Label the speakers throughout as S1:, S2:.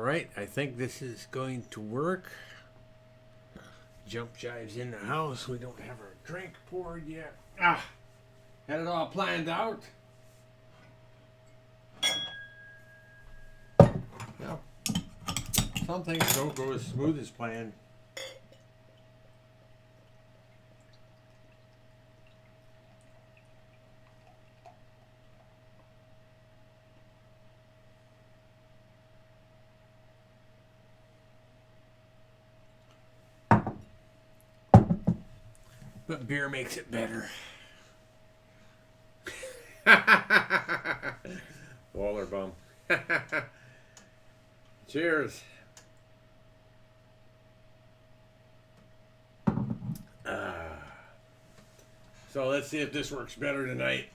S1: right, I think this is going to work. Jump jives in the house. We don't have our drink poured yet. Had it all planned out. Well, some things don't go as smooth as planned. But beer makes it better. Waller bum. Cheers. So let's see if this works better tonight.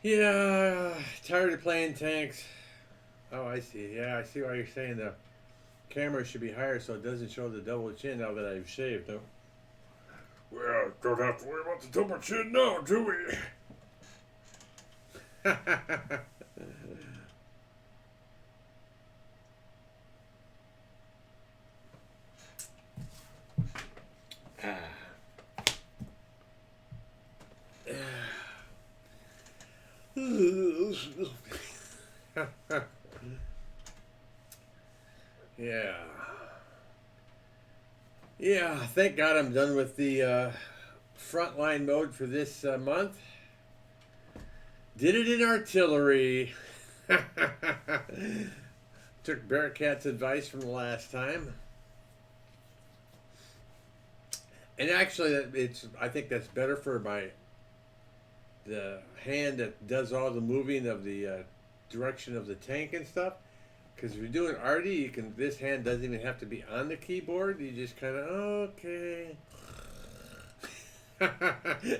S1: Yeah, tired of playing tanks. Oh, I see. Yeah, I see why you're saying the camera should be higher so it doesn't show the double chin now that I've shaved. No? Well, don't have to worry about the double chin now, do we? Yeah. Yeah, thank God I'm done with the frontline mode for this month. Did it in artillery. Took Bearcat's advice from the last time. And actually, I think that's better for the hand that does all the moving of the direction of the tank and stuff. Because if you're doing arty, this hand doesn't even have to be on the keyboard. You just kind of okay.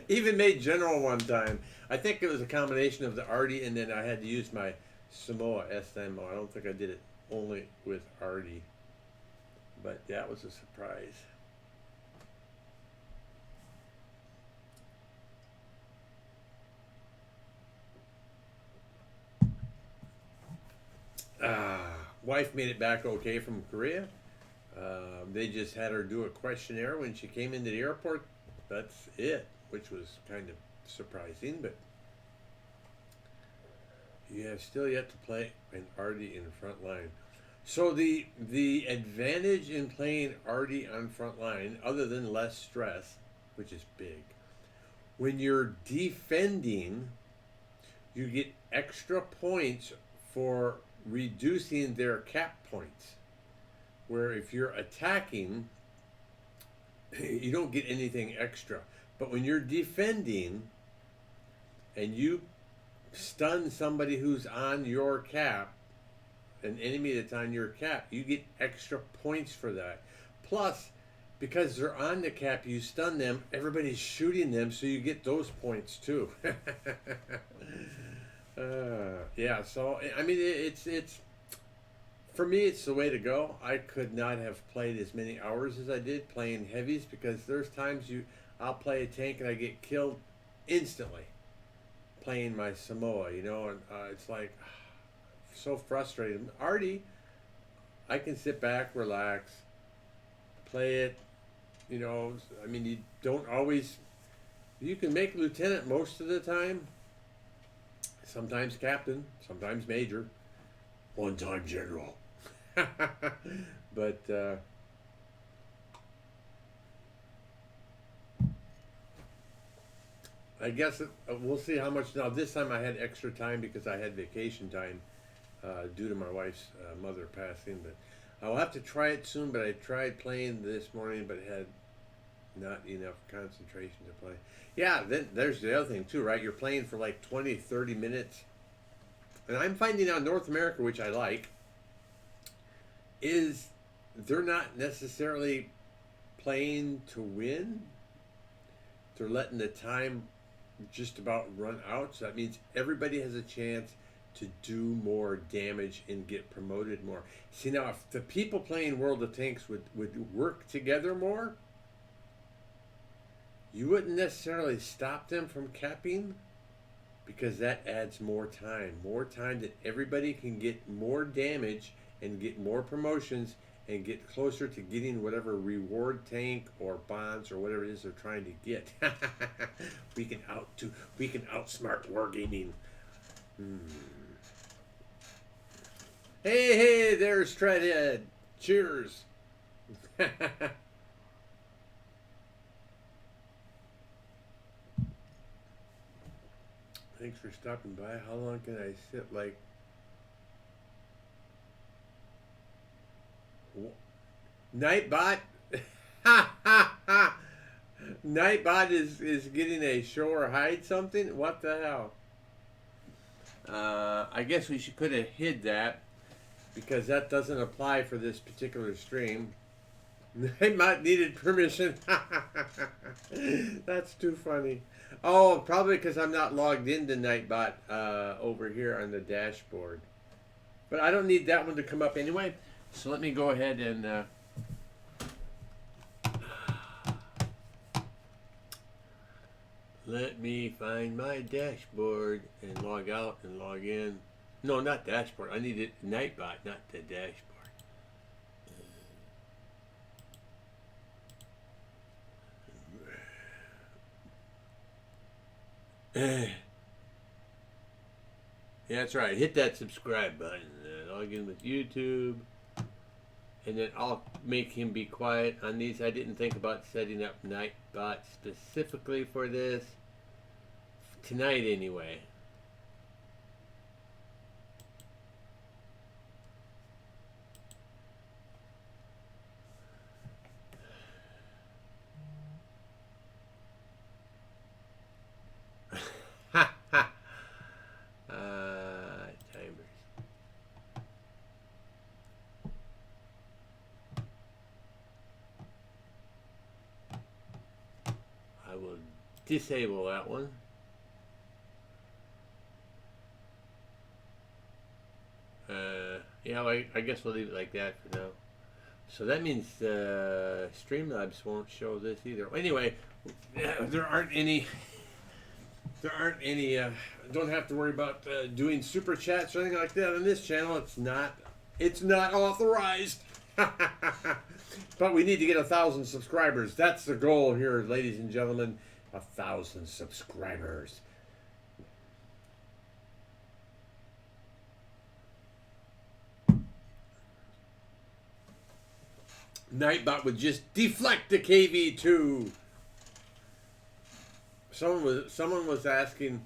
S1: Even made general one time. I think it was a combination of the arty and then I had to use my Samoa SMO. I don't think I did it only with arty, but that was a surprise. Wife made it back okay from Korea. They just had her do a questionnaire when she came into the airport. That's it, which was kind of surprising, but you have still yet to play an arty in front line. So the advantage in playing arty on front line, other than less stress, which is big, when you're defending, you get extra points for reducing their cap points. Where if you're attacking, you don't get anything extra. But when you're defending and you stun somebody who's on your cap, an enemy that's on your cap, you get extra points for that. Plus, because they're on the cap, you stun them, everybody's shooting them, so you get those points too. Yeah, so I mean, it's for me, it's the way to go. I could not have played as many hours as I did playing heavies because there's times I'll play a tank and I get killed instantly playing my Samoa, and it's like so frustrating. Arty, I can sit back, relax, play it. I mean, you don't always. You can make lieutenant most of the time. Sometimes captain, sometimes major, one time general. But I guess we'll see how much. Now this time I had extra time because I had vacation time due to my wife's mother passing. But I'll have to try it soon. But I tried playing this morning, but had not enough concentration to play. Yeah, then there's the other thing too, right? You're playing for like 20, 30 minutes. And I'm finding out North America, which I like, is they're not necessarily playing to win. They're letting the time just about run out. So that means everybody has a chance to do more damage and get promoted more. See, now if the people playing World of Tanks would work together more, you wouldn't necessarily stop them from capping because that adds more time that everybody can get more damage and get more promotions and get closer to getting whatever reward tank or bonds or whatever it is they're trying to get. We can outsmart wargaming. Hey, there's Treadhead. Cheers. Thanks for stopping by. How long can I sit? Like, Nightbot? Nightbot is getting a show or hide something? What the hell? I guess we could have hid that because that doesn't apply for this particular stream. Nightbot needed permission. That's too funny. Oh, probably because I'm not logged into Nightbot over here on the dashboard. But I don't need that one to come up anyway. So let me go ahead and let me find my dashboard and log out and log in. No, not dashboard. I needed Nightbot, not the dashboard. Yeah, that's right. Hit that subscribe button. Log in with YouTube. And then I'll make him be quiet on these. I didn't think about setting up Nightbot specifically for this. Tonight, anyway. Timers. I will disable that one. Yeah, I guess we'll leave it like that for now. So that means Streamlabs won't show this either. Anyway, there aren't any. Don't have to worry about doing super chats or anything like that on this channel. It's not authorized. But we need to get 1,000 subscribers. That's the goal here, ladies and gentlemen. 1,000 subscribers. Nightbot would just deflect the KV2. Someone was asking,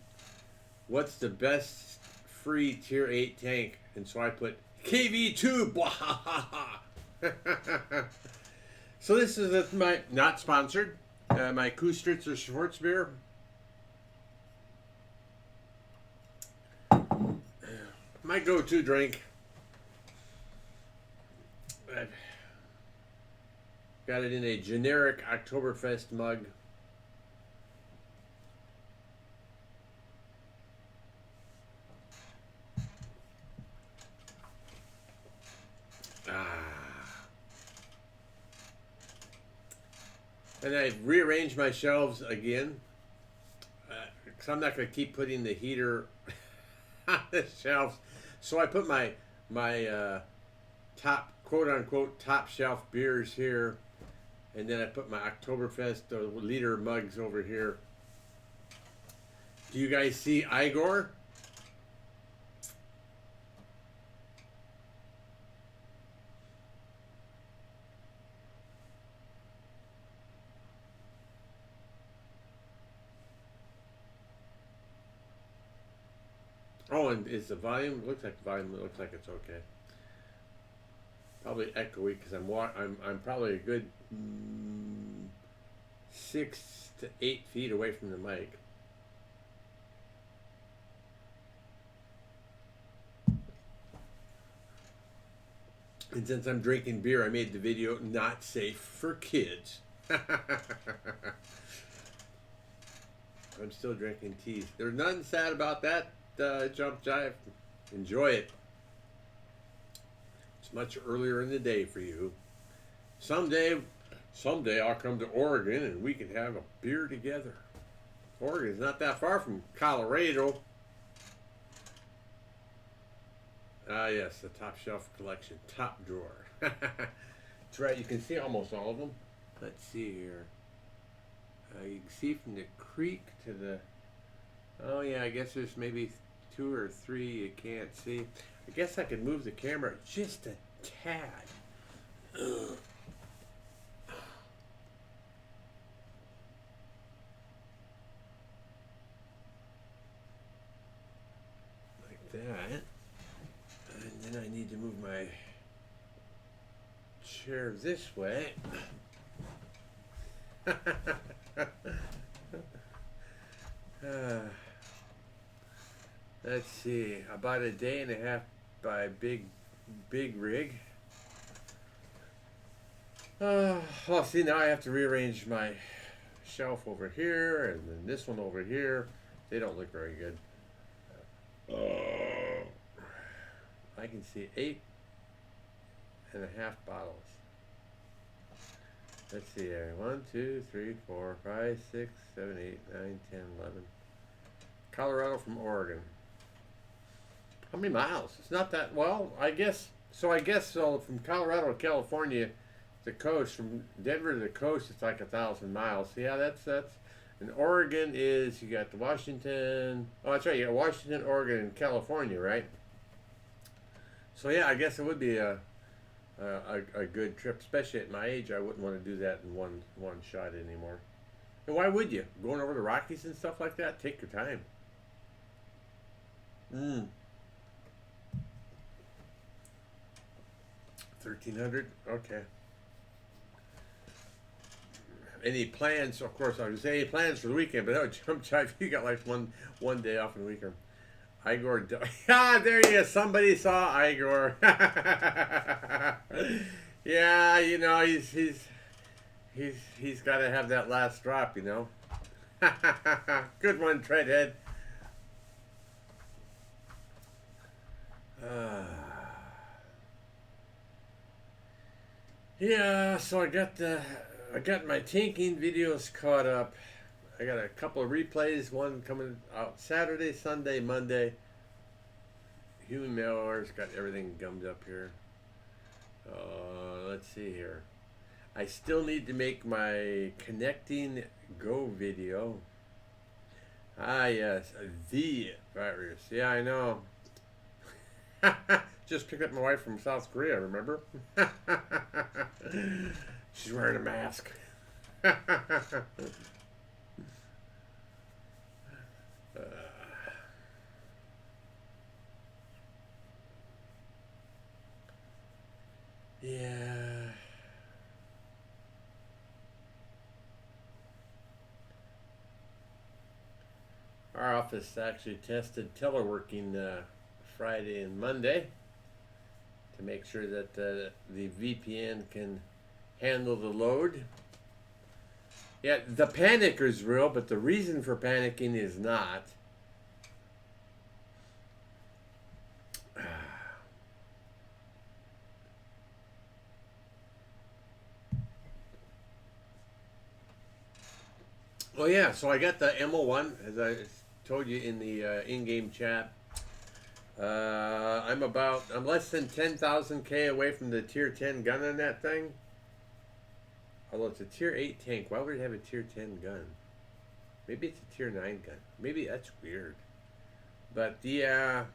S1: what's the best free tier 8 tank? And so I put KV2. So this is my, not sponsored, my Kustritzer Schwarzbier. My go-to drink. I've got it in a generic Oktoberfest mug. And I've rearranged my shelves again. Because I'm not going to keep putting the heater on the shelves. So I put my top, quote-unquote, top shelf beers here. And then I put my Oktoberfest liter mugs over here. Do you guys see Igor? Oh, and is the volume? It looks like the volume. It looks like it's okay. Probably echoey because I'm probably a good 6 to 8 feet away from the mic. And since I'm drinking beer, I made the video not safe for kids. I'm still drinking teas. There's nothing sad about that. Jump Jive. Enjoy it. It's much earlier in the day for you. Someday I'll come to Oregon and we can have a beer together. Oregon's not that far from Colorado. Ah, yes, the top shelf collection, top drawer. That's right. You can see almost all of them. Let's see here. You can see from the creek to the. Oh yeah, I guess there's maybe two or three you can't see. I guess I could move the camera just a tad. Ugh. Like that. And then I need to move my chair this way. uh, let's see, about a day and a half by big rig. Well, see, now I have to rearrange my shelf over here and then this one over here. They don't look very good. I can see 8.5 bottles. Let's see here. 1, 2, 3, 4, 5, 6, 7, 8, 9, 10, 11. Colorado from Oregon. How many miles? It's not that well. I guess so. From Colorado to California, the coast, from Denver to the coast, it's like 1,000 miles. Yeah, that's. And Oregon is, you got the Washington. Oh, that's right. You got Washington, Oregon, and California, right? So yeah, I guess it would be a good trip, especially at my age. I wouldn't want to do that in one shot anymore. And why would you? Going over the Rockies and stuff like that? Take your time. 1,300. Okay. Any plans? Of course, I would say any plans for the weekend, but that would jump jive. You got like one day off in the weekend. Igor, ah, there you go. Somebody saw Igor. Yeah, you know he's got to have that last drop, you know. Good one, Treadhead. Uh, yeah, so I got my tinking videos caught up. I got a couple of replays, one coming out Saturday, Sunday, Monday. Human mail orders, got everything gummed up here. Let's see here. I still need to make my connecting Go video. Ah, yes, the virus. Yeah, I know. Just picked up my wife from South Korea, remember? She's wearing a mask. Yeah. Our office actually tested teleworking Friday and Monday to make sure that the VPN can handle the load. Yeah, the panic is real, but the reason for panicking is not. Oh yeah, so I got the MO1, as I told you in the in-game chat. I'm less than 10,000 K away from the tier 10 gun on that thing. Although it's a tier 8 tank, why would it have a tier 10 gun? Maybe it's a tier 9 gun. Maybe that's weird. But the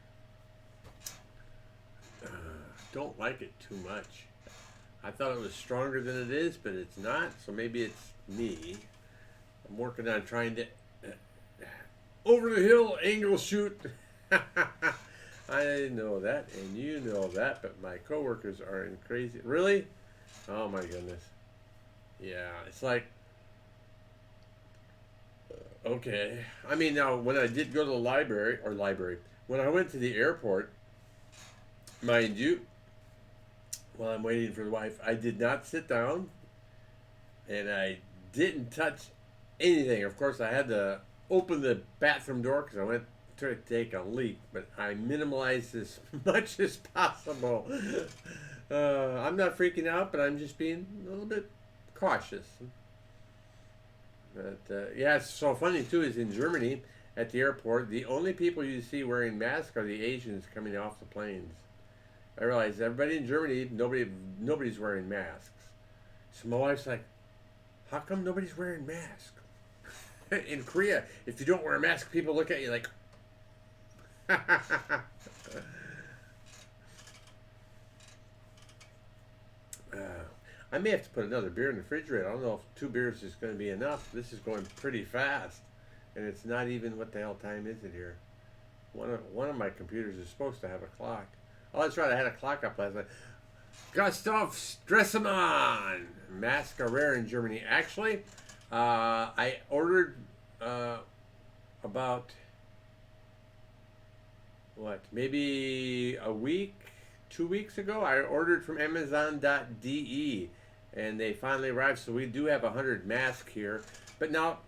S1: don't like it too much. I thought it was stronger than it is, but it's not. So maybe it's me. I'm working on trying to over the hill angle shoot. I know that, and you know that, but my coworkers are in crazy. Really? Oh my goodness. Yeah, it's like, okay. I mean, now when I did go to the library, when I went to the airport, mind you, while I'm waiting for the wife, I did not sit down, and I didn't touch anything. Of course, I had to open the bathroom door because I went to take a leak, but I minimalized as much as possible. I'm not freaking out, but I'm just being a little bit cautious. But yeah, it's so funny too is in Germany at the airport, the only people you see wearing masks are the Asians coming off the planes. I realized everybody in Germany, nobody's wearing masks. So my wife's like, how come nobody's wearing masks? In Korea, if you don't wear a mask, people look at you like, I may have to put another beer in the refrigerator. I don't know if 2 beers is going to be enough. This is going pretty fast. And it's not even, what the hell time is it here? One of my computers is supposed to have a clock. Oh, that's right. I had a clock up last night. Gustav Stresemann. Masks are rare in Germany. Actually, I ordered about, maybe a week, 2 weeks ago. I ordered from Amazon.de, and they finally arrived. So we do have 100 masks here. But now,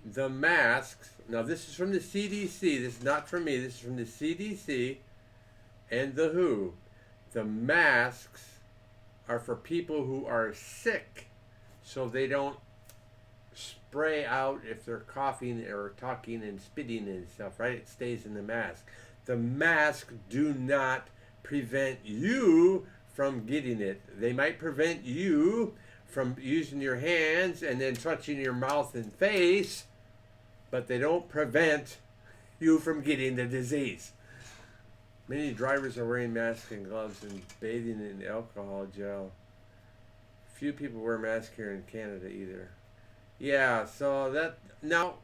S1: the masks, now this is from the CDC. This is not from me. This is from the CDC and the WHO. The masks are for people who are sick, so they don't spray out if they're coughing or talking and spitting and stuff, right? It stays in the mask. The masks do not prevent you from getting it. They might prevent you from using your hands and then touching your mouth and face, but they don't prevent you from getting the disease. Many drivers are wearing masks and gloves and bathing in alcohol gel. Few people wear masks here in Canada either. Yeah, so that, now,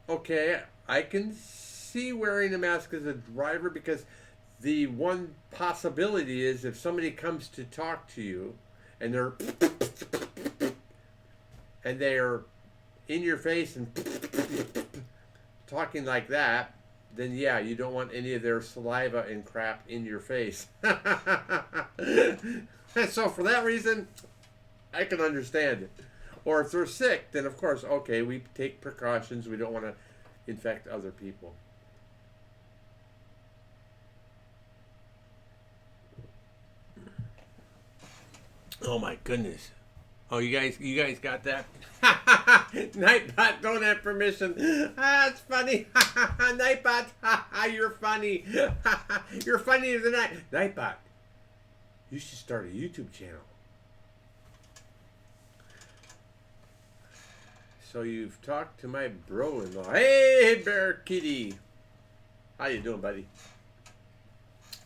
S1: okay, I can see wearing a mask as a driver, because the one possibility is if somebody comes to talk to you and they're in your face and talking like that, then yeah, you don't want any of their saliva and crap in your face. So for that reason, I can understand it. Or if they're sick, then of course, okay, we take precautions. We don't want to infect other people. Oh my goodness. Oh, you guys got that? Nightbot don't have permission. Ah, it's funny. Nightbot, you're funny. You're funnier than I. Nightbot, you should start a YouTube channel. So you've talked to my bro-in-law. Hey, Bear Kitty. How you doing, buddy?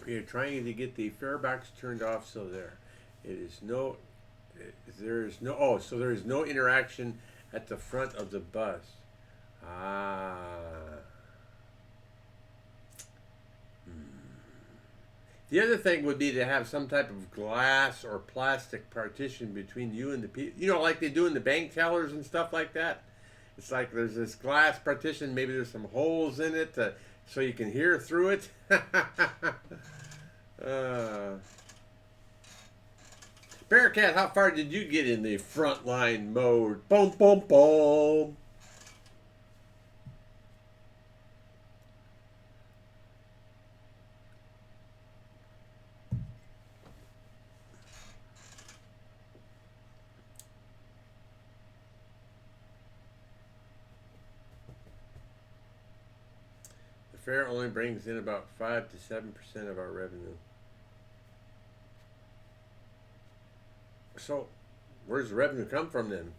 S1: We're trying to get the fare box turned off, so there is no interaction at the front of the bus. The other thing would be to have some type of glass or plastic partition between you and the people. You know, like they do in the bank tellers and stuff like that. It's like there's this glass partition. Maybe there's some holes in it so you can hear through it. Bearcat, how far did you get in the frontline mode? Boom, boom, boom. The fair only brings in about 5 to 7% of our revenue. So, where's the revenue come from then?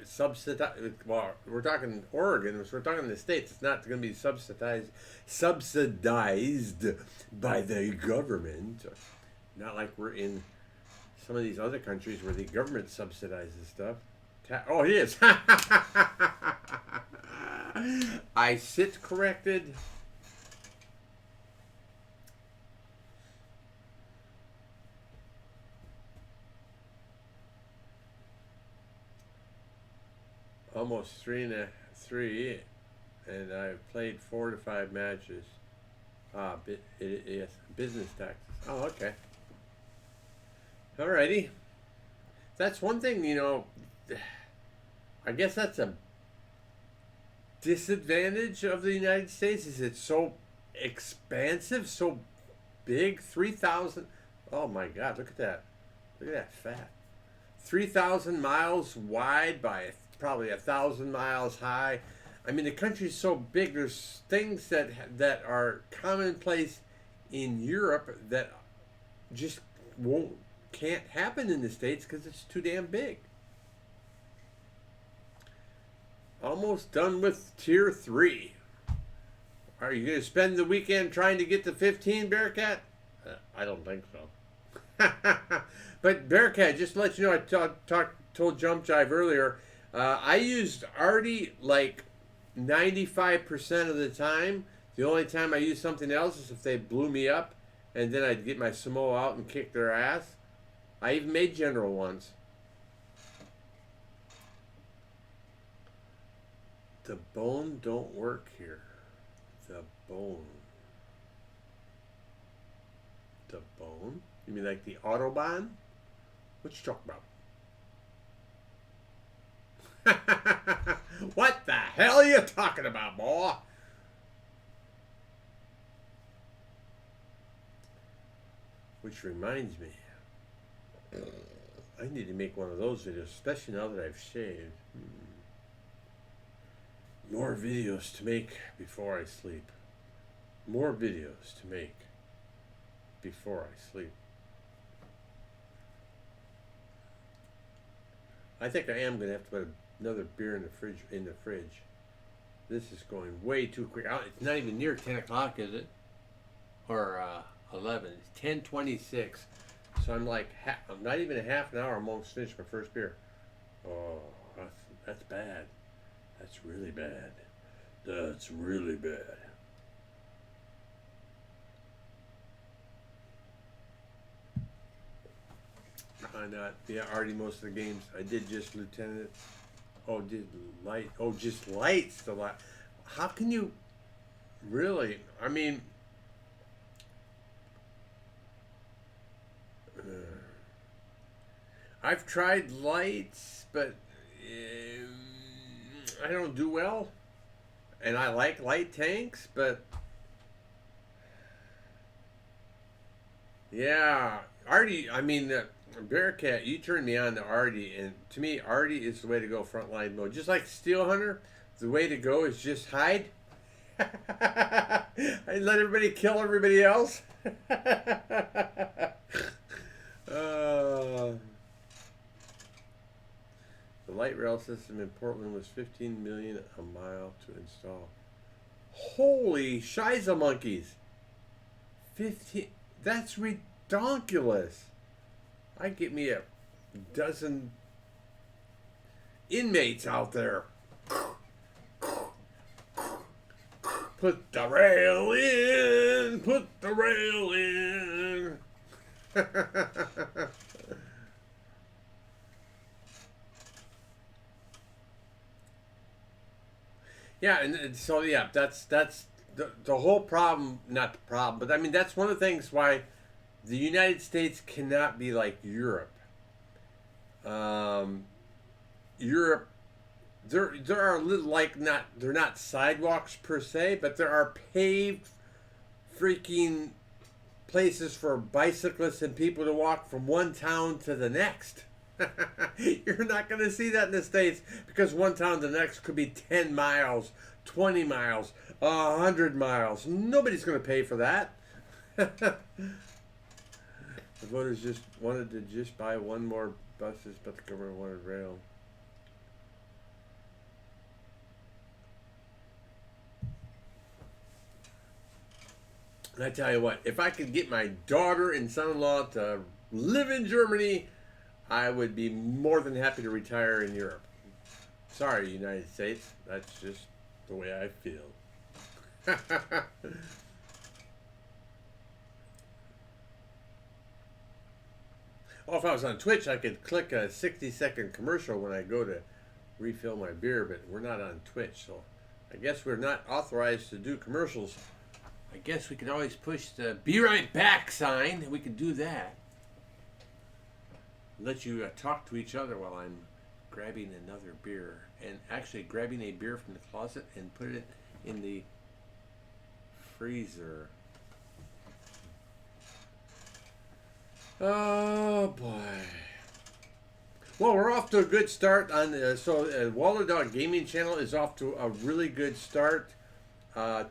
S1: Subsidized. Well, we're talking Oregon, so we're talking the states. It's not going to be subsidized by the government. Not like we're in some of these other countries where the government subsidizes stuff. Oh, he is. I sit corrected. Almost 3 and I've played 4 to 5 matches. Yes, business taxes. Oh, okay. Alrighty. That's one thing, you know, I guess that's a disadvantage of the United States, is it's so expansive, so big. 3,000, oh my God, look at that. Look at that fat. 3,000 miles wide by probably 1,000 miles high. I mean, the country's so big. There's things that are commonplace in Europe that just won't can't happen in the States because it's too damn big. Almost done with tier 3. Are you going to spend the weekend trying to get to 15, Bearcat? I don't think so. But Bearcat, just to let you know, I told Jump Jive earlier, I used Artie like 95% of the time. The only time I use something else is if they blew me up, and then I'd get my Samoa out and kick their ass. I even made General once. The bone don't work here. The bone. The bone? You mean like the Autobahn? What you talking about? What the hell are you talking about, boy? Which reminds me, I need to make one of those videos, especially now that I've shaved. More videos to make before I sleep. More videos to make before I sleep. I think I am going to have to put another beer in the fridge. This is going way too quick. It's not even near 10 o'clock, is it? Or 11. It's 10:26. So I'm like, I'm not even a half an hour. I'm almost finished my first beer. Oh, that's bad. That's really bad. That's really bad. Why not? Yeah, already most of the games. I did just Lieutenant. Oh, did light. Oh, just lights. The light. How can you really? I mean, I've tried lights, but I don't do well. And I like light tanks, but yeah, Artie. I mean, Bearcat. You turned me on to Artie, and to me, Artie is the way to go. Frontline mode, just like Steel Hunter. The way to go is just hide. And let everybody kill everybody else. The light rail system in Portland was $15 million a mile to install. Holy shiza monkeys! 15. That's ridiculous. I get me a dozen inmates out there. Put the rail in. Put the rail in. Yeah, and so yeah, that's the whole problem. Not the problem, but I mean that's one of the things why the United States cannot be like Europe. Europe, there are little like not they're not sidewalks per se, but there are paved freaking places for bicyclists and people to walk from one town to the next. You're not going to see that in the States because one town to the next could be 10 miles, 20 miles, 100 miles. Nobody's going to pay for that. The voters just wanted to just buy one more buses, but the government wanted rail. And I tell you what, if I could get my daughter and son-in-law to live in Germany, I would be more than happy to retire in Europe. Sorry, United States. That's just the way I feel. Oh, if I was on Twitch, I could click a 60-second commercial when I go to refill my beer, but we're not on Twitch, so I guess we're not authorized to do commercials. I guess we could always push the "Be Right Back" sign. We could do that. Let you talk to each other while I'm grabbing another beer. And actually grabbing a beer from the closet and put it in the freezer. Oh boy. Well, we're off to a good start on Waller Dog Gaming Channel is off to a really good start.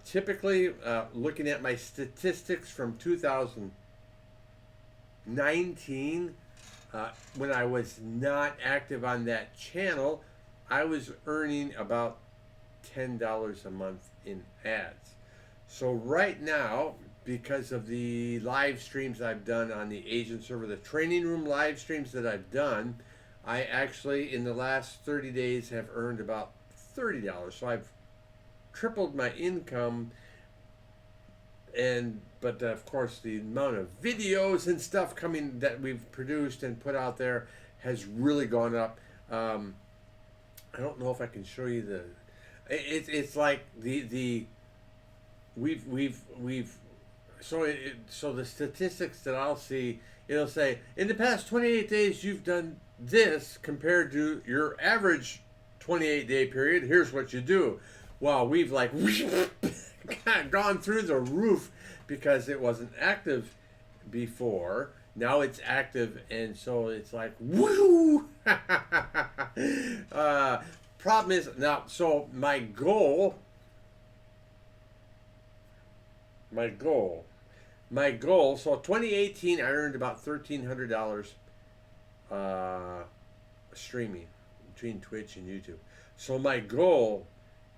S1: Typically, looking at my statistics from 2019, when I was not active on that channel, I was earning about $10 a month in ads. So right now, because of the live streams I've done on the Asian server, the training room live streams that I've done, I actually in the last 30 days have earned about $30. So I've tripled my income, and but of course the amount of videos and stuff coming that we've produced and put out there has really gone up. I don't know if I can show you the. It's like the we've so the statistics that I'll see, it'll say in the past 28 days you've done this compared to your average 28-day period. Here's what you do. Well, we've like gone through the roof because it wasn't active before. Now it's active, and so it's like woo. Problem is now. So my goal. So 2018, I earned about $1,300 streaming between Twitch and YouTube. So my goal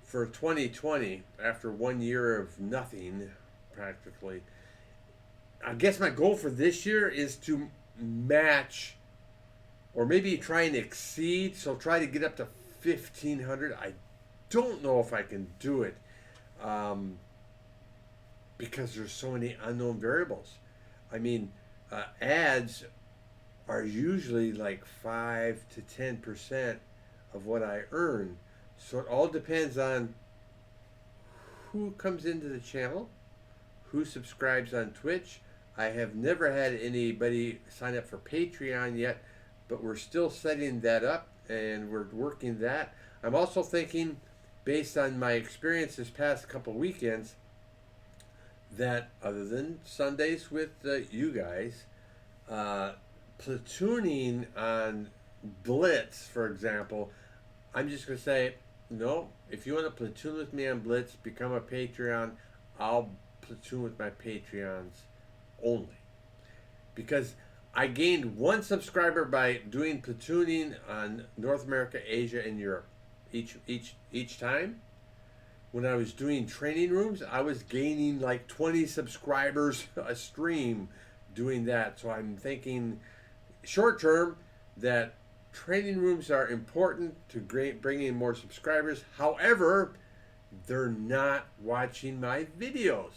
S1: for 2020, after 1 year of nothing, practically, I guess my goal for this year is to match, or maybe try and exceed. So try to get up to 1,500. I don't know if I can do it. Because there's so many unknown variables. I mean, ads are usually like 5 to 10% of what I earn. So it all depends on who comes into the channel, who subscribes on Twitch. I have never had anybody sign up for Patreon yet, but we're still setting that up and we're working that. I'm also thinking, based on my experience this past couple weekends, that other than Sundays with you guys, platooning on Blitz, for example, I'm just going to say, no, if you want to platoon with me on Blitz, become a Patreon. I'll platoon with my Patreons only. Because I gained 1 subscriber by doing platooning on North America, Asia, and Europe each time. When I was doing training rooms, I was gaining like 20 subscribers a stream doing that. So I'm thinking short term that training rooms are important to bring in more subscribers. However, they're not watching my videos.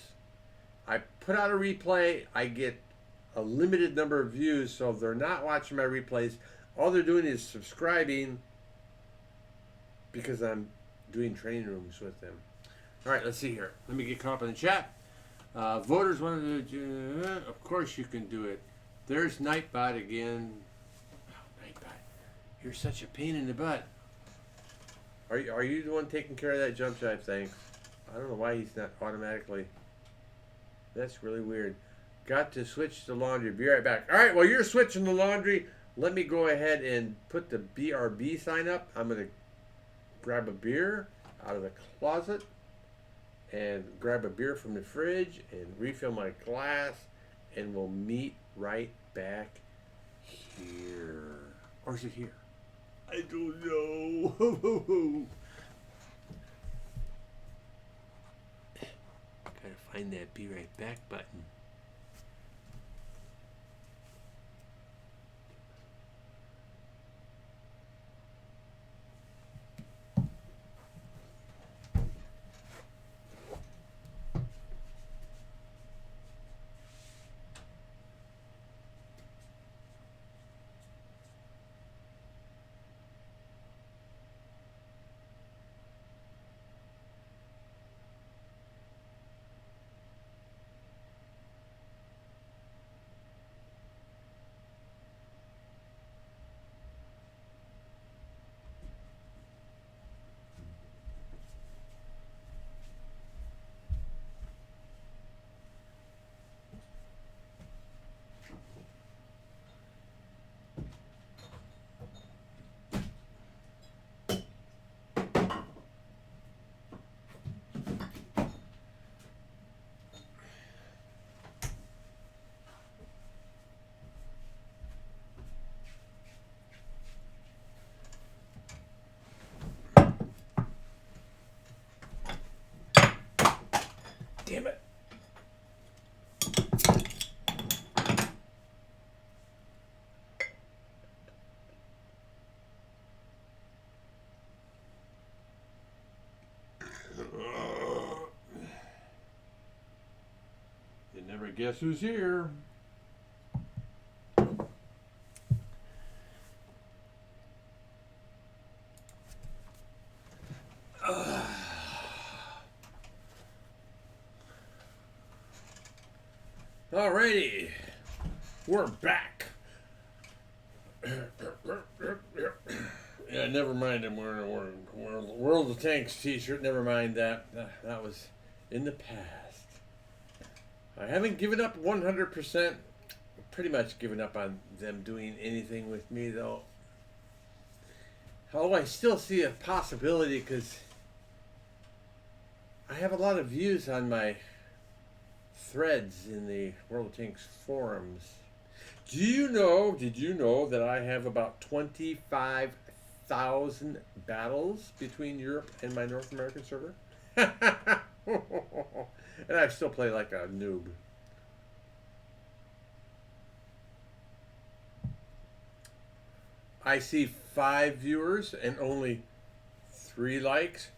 S1: I put out a replay, I get a limited number of views, so if they're not watching my replays, all they're doing is subscribing because I'm doing training rooms with them. All right, let's see here. Let me get caught up in the chat. Voters wanted to, of course you can do it. There's Nightbot again. Oh, Nightbot, you're such a pain in the butt. Are you the one taking care of that jump drive thing? I don't know why he's not automatically. That's really weird. Got to switch to laundry. Be right back. All right, while you're switching the laundry, let me go ahead and put the BRB sign up. I'm going to grab a beer out of the closet and grab a beer from the fridge and refill my glass, and we'll meet right back here. Or is it here? I don't know. Gotta find that be right back button. never guess who's here. Alrighty, we're back. Yeah, never mind. I'm wearing a World of Tanks t-shirt. Never mind that. That was in the past. I haven't given up 100%. Pretty much given up on them doing anything with me, though. Oh, I still see a possibility because I have a lot of views on my threads in the World of Tanks forums. Did you know that I have about 25,000 battles between Europe and my North American server? And I still play like a noob. I see 5 viewers and only 3 likes.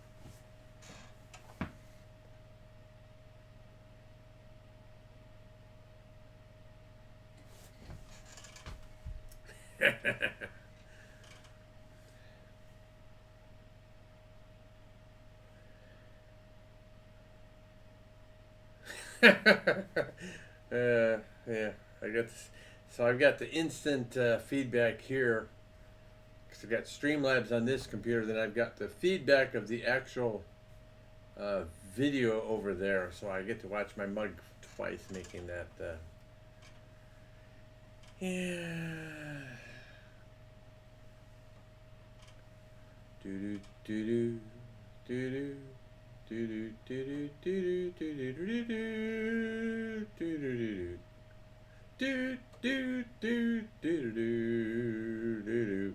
S1: Yeah, I got this. So I've got the instant feedback here. Because I've got Streamlabs on this computer, then I've got the feedback of the actual video over there. So I get to watch my mug twice making that. Yeah. Do do do do do do do do do do do do do do do do.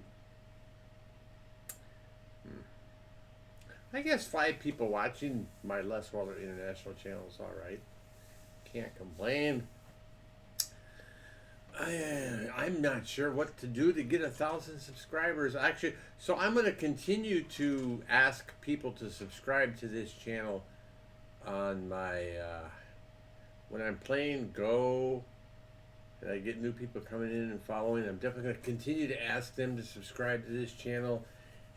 S1: I guess 5 people watching my Les Waller International channel is all right. Can't complain. I'm not sure what to do to get 1,000 subscribers. Actually, so I'm going to continue to ask people to subscribe to this channel on my when I'm playing Go and I get new people coming in and following. I'm definitely going to continue to ask them to subscribe to this channel.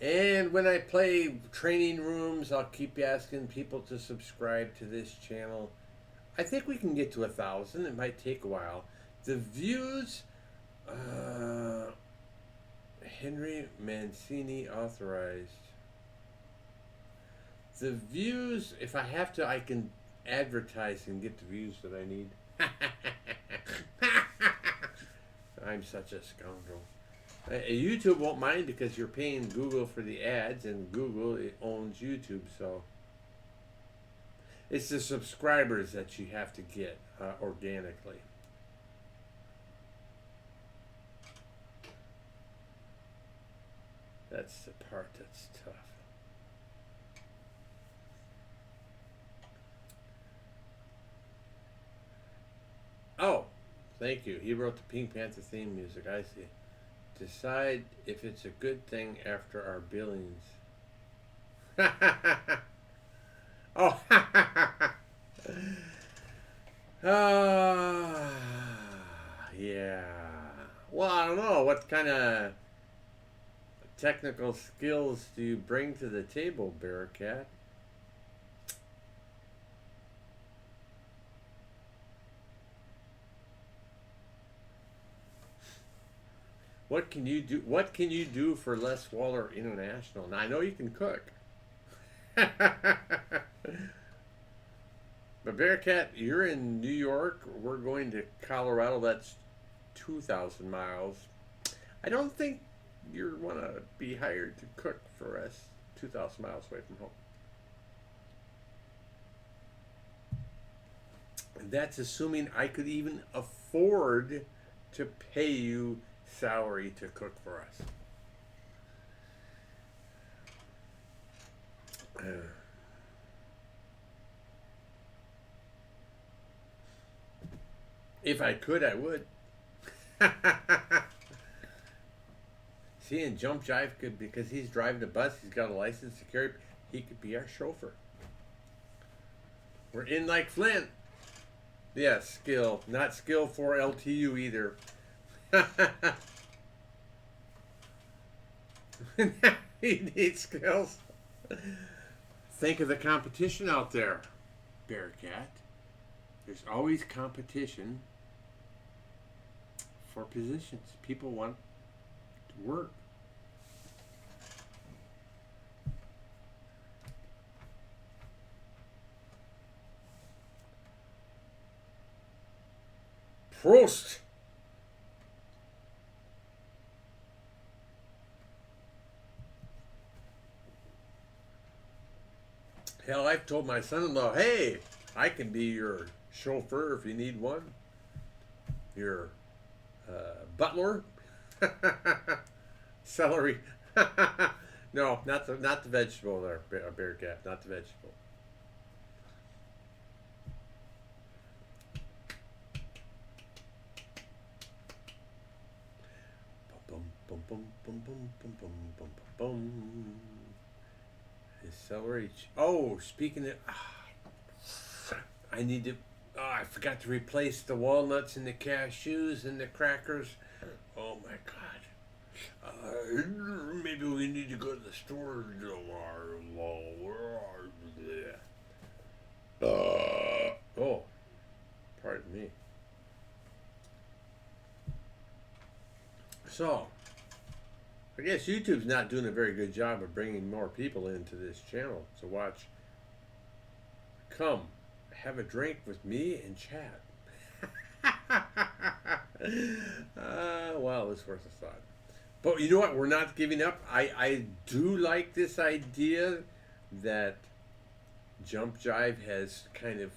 S1: And when I play training rooms, I'll keep asking people to subscribe to this channel. I think we can get to 1,000. It might take a while. The views, Henry Mancini authorized. The views, if I have to, I can advertise and get the views that I need. I'm such a scoundrel. YouTube won't mind because you're paying Google for the ads, and Google, it owns YouTube, so it's the subscribers that you have to get organically. That's the part that's tough. Oh, thank you. He wrote the Pink Panther theme music. I see. Decide if it's a good thing after our billings. Oh, yeah. Well, I don't know. What kind of technical skills do you bring to the table, Bearcat? What can you do? What can you do for Les Waller International? Now I know you can cook. But Bearcat, you're in New York. We're going to Colorado. That's 2,000 miles. I don't think you want to be hired to cook for us 2,000 miles away from home. And that's assuming I could even afford to pay you salary to cook for us. If I could, I would. See, and Jump Jive could, because he's driving a bus, he's got a license to carry, he could be our chauffeur. We're in like Flint. Yeah, skill. Not skill for LTU either. He needs skills. Think of the competition out there, Bearcat. There's always competition for positions. People want to work. Prost! Hell, I've told my son-in-law, hey, I can be your chauffeur if you need one. Your butler. Celery. No, not the vegetable there, Bearcat. Not the vegetable. Bum bum bum bum bum bum bum bum bum bum. His celery. Oh, speaking of, I need to. Oh, I forgot to replace the walnuts and the cashews and the crackers. Oh my god. Maybe we need to go to the store tomorrow. Where are you? Oh, pardon me. So, I guess YouTube's not doing a very good job of bringing more people into this channel to watch. Come, have a drink with me and chat. Well, it's worth a thought. But you know what? We're not giving up. I do like this idea that Jump Jive has kind of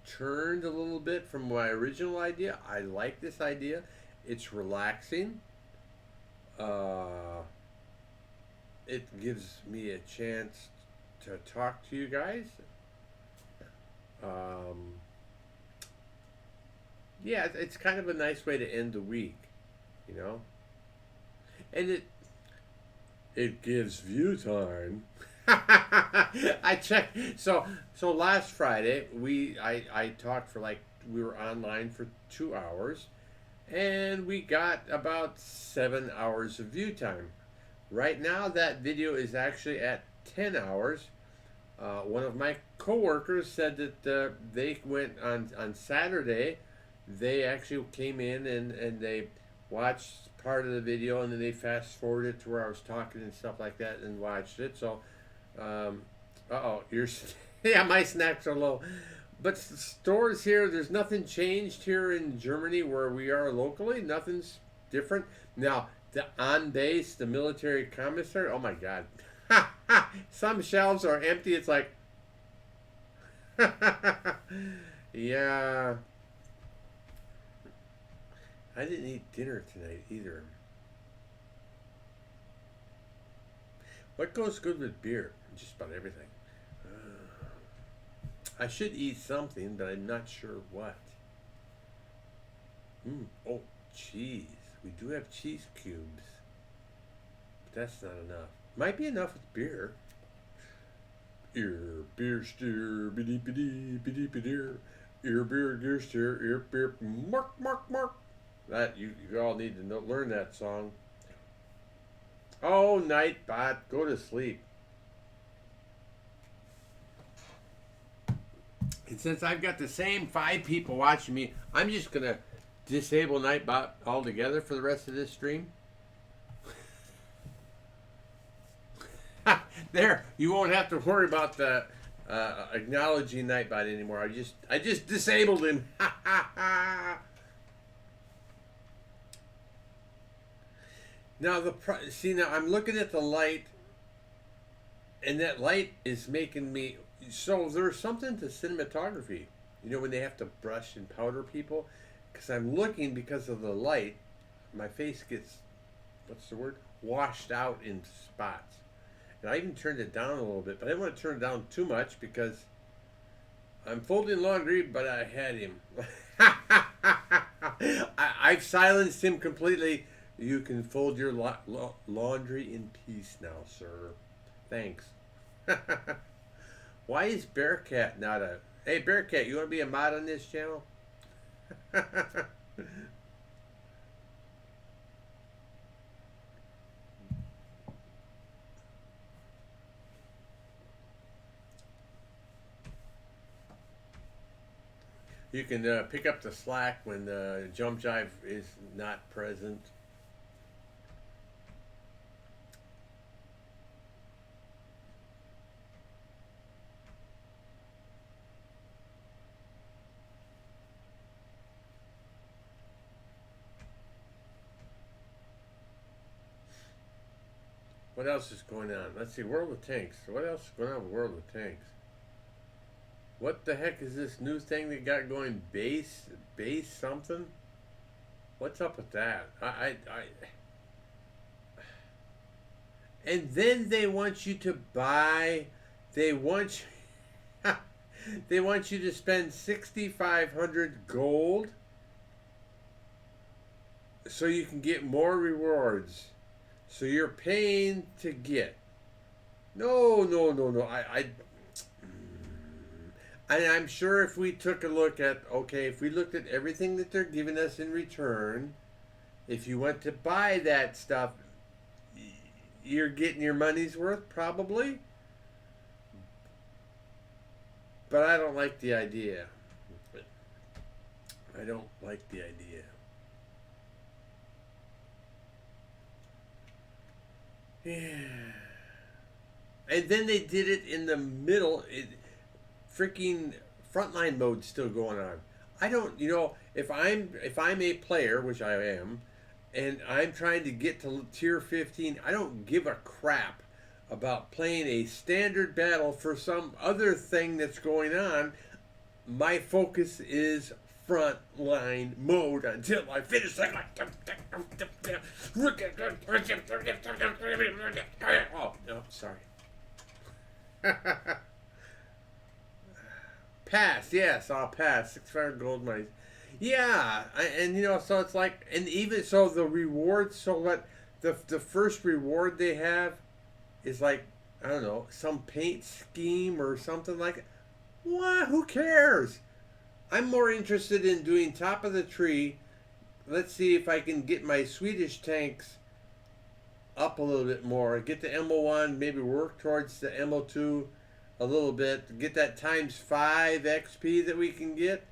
S1: turned a little bit from my original idea. I like this idea. It's relaxing. It gives me a chance to talk to you guys. Yeah, it's kind of a nice way to end the week, you know. And it gives view time. I checked. So last Friday I talked for we were online for 2 hours, and we got about 7 hours of view time. Right now that video is actually at 10 hours. One of my coworkers said that they went on Saturday. They actually came in and they watched part of the video, and then they fast forwarded to where I was talking and stuff like that and watched it. So, you're yeah, my snacks are low. But stores here, there's nothing changed here in Germany where we are locally. Nothing's different. Now, the on base, the military commissary, oh my God. Some shelves are empty. It's like, yeah. I didn't eat dinner tonight either. What goes good with beer? Just about everything. I should eat something, but I'm not sure what. Oh, cheese. We do have cheese cubes. But that's not enough. Might be enough with beer. Ear, beer, steer, biddy, biddy, biddy, biddy, ear, beer, gear, steer, ear, beer, mark, mark, mark. That you all need to learn that song. Oh, Nightbot, go to sleep. And since I've got the same 5 people watching me, I'm just gonna disable Nightbot altogether for the rest of this stream. There, you won't have to worry about the acknowledging Nightbot anymore. I just disabled him. Now now I'm looking at the light, and that light is making me. So there's something to cinematography. You know, when they have to brush and powder people, because I'm looking because of the light, my face gets, what's the word, washed out in spots. And I even turned it down a little bit, but I didn't want to turn it down too much because I'm folding laundry, but I had him. I've silenced him completely. You can fold your laundry in peace now, sir. Thanks. Why is Bearcat not a... Hey, Bearcat, you want to be a mod on this channel? You can pick up the slack when the jump jive is not present. What else is going on? Let's see, World of Tanks. What else is going on with World of Tanks? What the heck is this new thing they got going? Base something? What's up with that? And then they want you to buy. They want you, they want you to spend 6,500 gold so you can get more rewards. So you're paying to get. No, no, no, no. I'm sure if we took a look at, okay, if we looked at everything that they're giving us in return, if you went to buy that stuff, you're getting your money's worth, probably. But I don't like the idea. I don't like the idea. Yeah. And then they did it in the middle. Freaking frontline mode's still going on. I don't, if I'm a player, which I am, and I'm trying to get to tier 15, I don't give a crap about playing a standard battle for some other thing that's going on. My focus is frontline mode until I finish. Oh no, sorry. Pass, yes, I'll pass. 600 gold money. Yeah, so it's like, and even so, the rewards. So what? The first reward they have is like, I don't know, some paint scheme or something like it. What? Who cares? I'm more interested in doing top of the tree. Let's see if I can get my Swedish tanks up a little bit more. Get the MO1, maybe work towards the MO2 a little bit. Get that times 5 XP that we can get.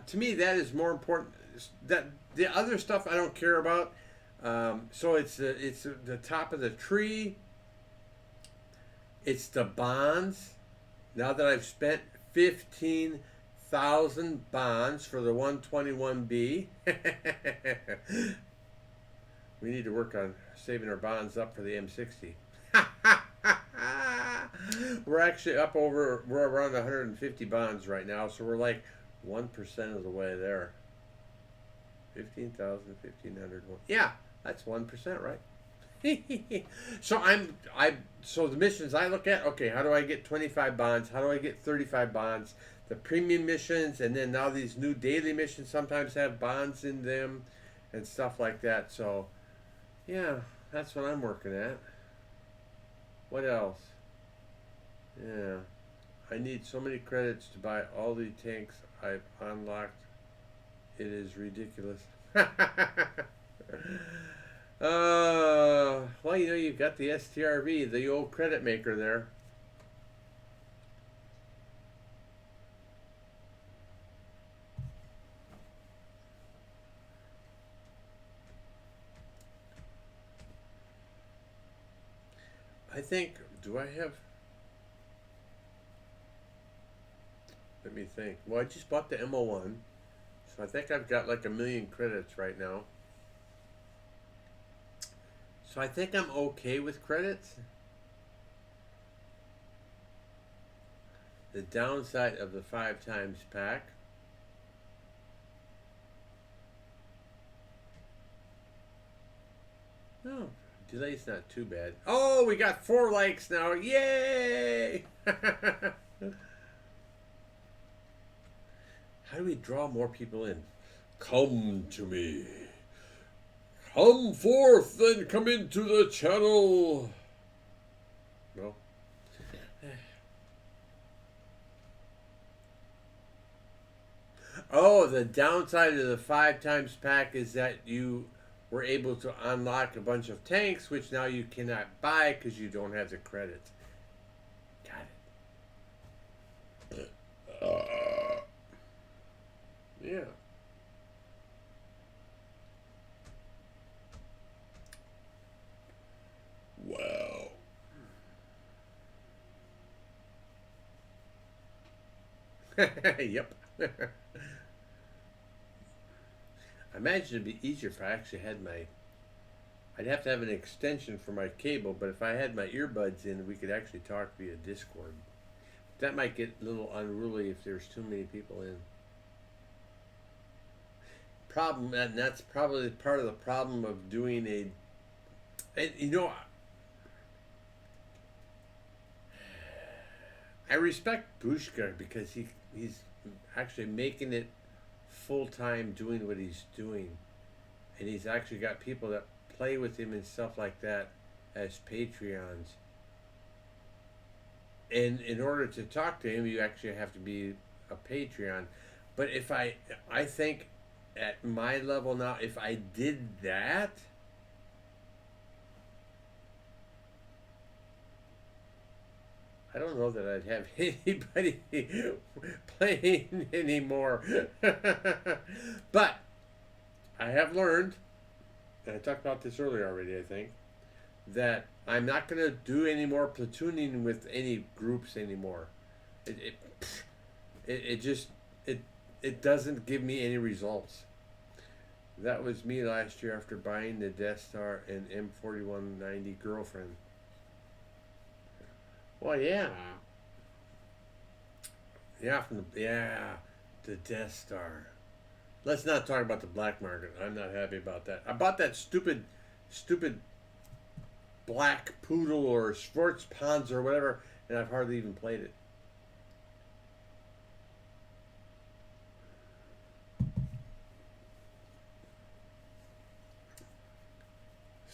S1: To me, that is more important. That the other stuff I don't care about. So it's the top of the tree. It's the bonds. Now that I've spent 15,000 bonds for the 121B. We need to work on saving our bonds up for the M60. We're actually we're around 150 bonds right now, so we're like 1% of the way there. 15,000, 1,500. Yeah, that's 1%, right? So so the missions I look at, okay, how do I get 25 bonds? How do I get 35 bonds? The premium missions, and then now these new daily missions sometimes have bonds in them and stuff like that. So yeah, that's what I'm working at. What else? Yeah, I need so many credits to buy all the tanks I've unlocked. It is ridiculous. Well, you've got the STRV, the old credit maker there. I think, do I have... Let me think. Well, I just bought the MO1, so I think I've got like 1,000,000 credits right now. So I think I'm okay with credits. The downside of the 5 times pack. No, delay's not too bad. Oh, we got 4 likes now. Yay! How do we draw more people in? Come to me. Come forth and come into the channel. No. Oh, the downside of the 5 times pack is that you were able to unlock a bunch of tanks, which now you cannot buy because you don't have the credits. Got it. Yeah. Wow. Yep. I imagine it'd be easier if I actually had my. I'd have to have an extension for my cable, but if I had my earbuds in, we could actually talk via Discord. That might get a little unruly if there's too many people in. Problem, and that's probably part of the problem of doing a. And you know, I respect Bushka because he's actually making it full time doing what he's doing, and he's actually got people that play with him and stuff like that as Patreons. And in order to talk to him, you actually have to be a Patreon. But I think at my level now, if I did that, I don't know that I'd have anybody playing anymore. But I have learned, and I talked about this earlier already, I think, that I'm not going to do any more platooning with any groups anymore. It, it, it just, it doesn't give me any results. That was me last year after buying the Death Star and M4190 girlfriend. Well, yeah. The Death Star. Let's not talk about the black market. I'm not happy about that. I bought that stupid black poodle or sports Panzer or whatever, and I've hardly even played it.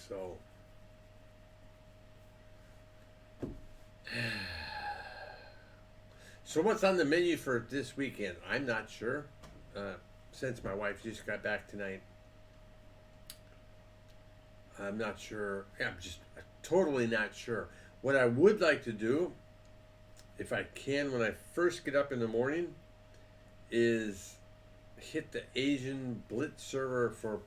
S1: So, so what's on the menu for this weekend? I'm not sure. Since my wife just got back tonight, I'm not sure. Yeah, I'm just totally not sure. What I would like to do, if I can, when I first get up in the morning, is hit the Asian Blitz server for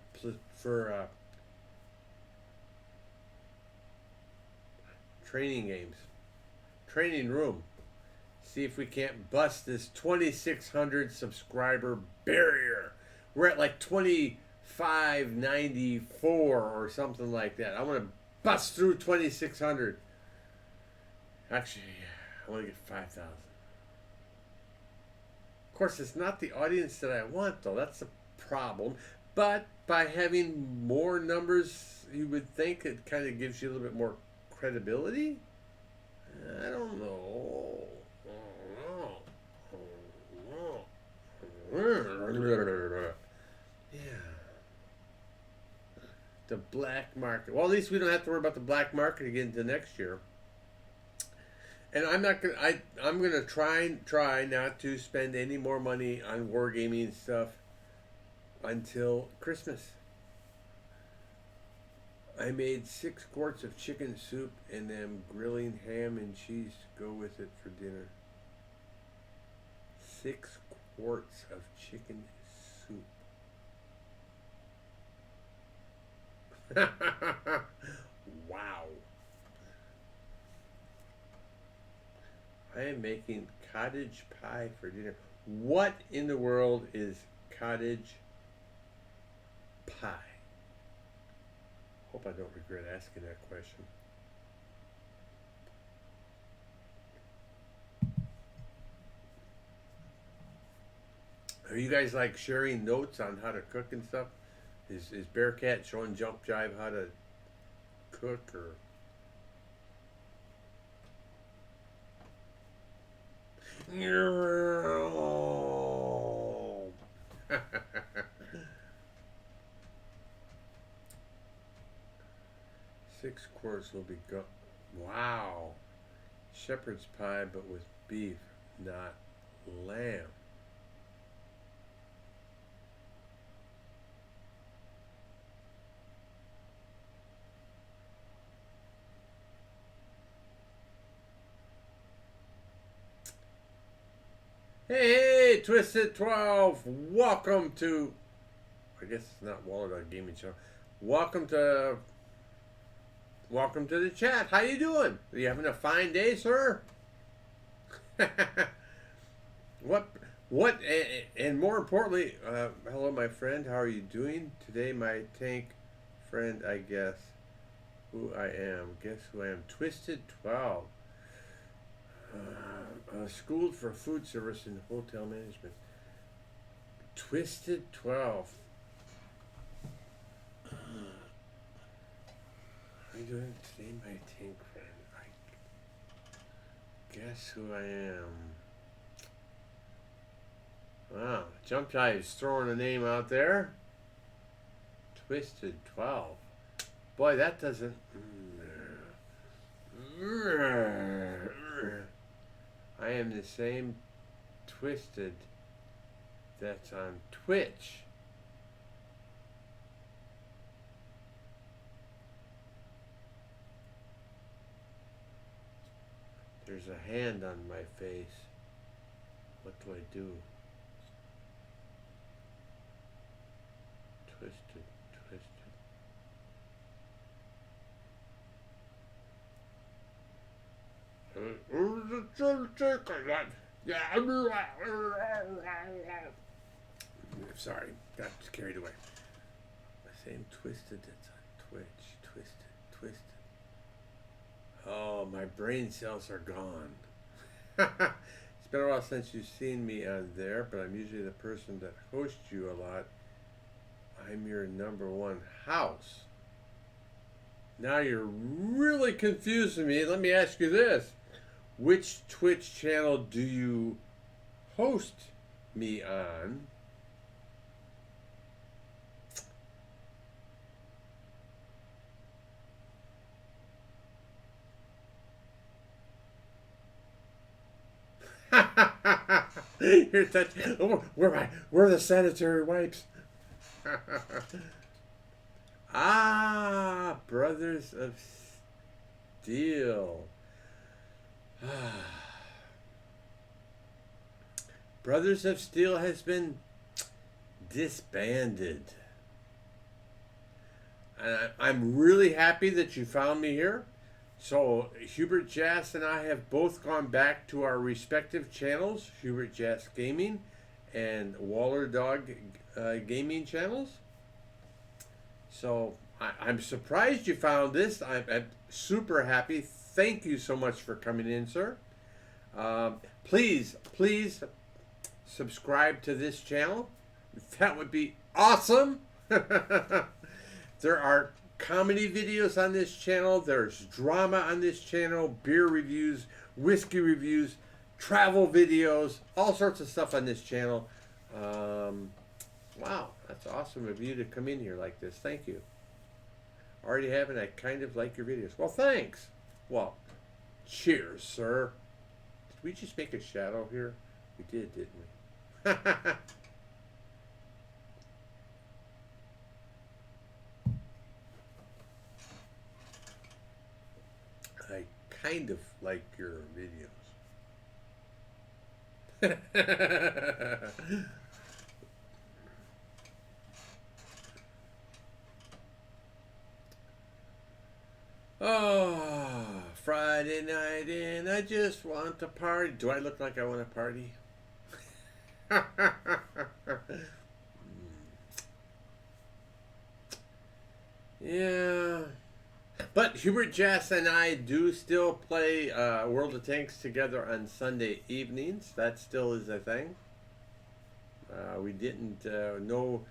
S1: training games, training room. See if we can't bust this 2,600 subscriber barrier. We're at like 2,594 or something like that. I want to bust through 2,600. Actually, I want to get 5,000. Of course, it's not the audience that I want, though. That's the problem. But by having more numbers, you would think it kind of gives you a little bit more credibility. I don't know. Yeah. The black market. Well, at least we don't have to worry about the black market again until next year. And I'm not gonna. I'm gonna try not to spend any more money on wargaming stuff until Christmas. I made 6 quarts of chicken soup and am grilling ham and cheese to go with it for dinner. 6 quarts of chicken soup. Wow. I am making cottage pie for dinner. What in the world is cottage pie? Hope I don't regret asking that question. Are you guys like sharing notes on how to cook and stuff? Is Bearcat showing Jump Jive how to cook or? No. 6 quarts will be go. Wow. Shepherd's pie, but with beef, not lamb. Hey, hey, Twisted 12. Welcome to, I guess it's not Waller Gaming Show. Welcome to the chat. How you doing? Are you having a fine day, sir? what and more importantly, hello my friend, how are you doing today, my tank friend? I guess who I am. Guess who I am? Twisted 12. Schooled for food service and hotel management. Twisted 12. How are you doing today, my tank friend? Guess who I am. Wow, Jump Jive's throwing a name out there. Twisted 12. Boy, that doesn't. I am the same Twisted that's on Twitch. There's a hand on my face. What do I do? Twisted, twisted. Sorry, got carried away. The same Twisted that's on Twitch. Twisted, twisted. Oh, my brain cells are gone. It's been a while since you've seen me on there, but I'm usually the person that hosts you a lot. I'm your #1 house. Now you're really confusing me. Let me ask you this. Which Twitch channel do you host me on? Here's that. Oh, where am I? Where are the sanitary wipes? Ah, Brothers of Steel. Brothers of Steel has been disbanded. And I'm really happy that you found me here. So Hubert Jass and I have both gone back to our respective channels, Hubert Jass Gaming and Waller Dog Gaming channels. So I'm surprised you found this. I'm super happy. Thank you so much for coming in, sir. Please subscribe to this channel. That would be awesome. There are comedy videos on this channel. There's drama on this channel, beer reviews, whiskey reviews, travel videos, all sorts of stuff on this channel. Wow, that's awesome of you to come in here like this. Thank you. Already have, and I kind of like your videos. Well, thanks. Well, cheers, sir. Did we just make a shadow here? We did, didn't we? I kind of like your videos. Oh, Friday night and I just want to party. Do I look like I want to party? Yeah. But Hubert Jass and I do still play World of Tanks together on Sunday evenings. That still is a thing. We didn't no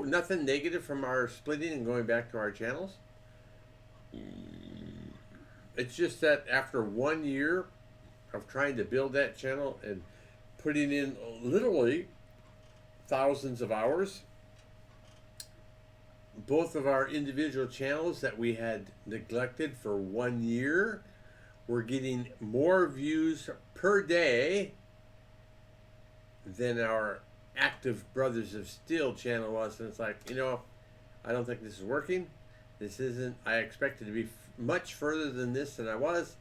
S1: nothing negative from our splitting and going back to our channels. It's just that after 1 year of trying to build that channel and putting in literally thousands of hours, both of our individual channels that we had neglected for 1 year were getting more views per day than our active Brothers of Steel channel was. And it's like, I don't think this is working. This isn't. I expected to be much further than this than I was.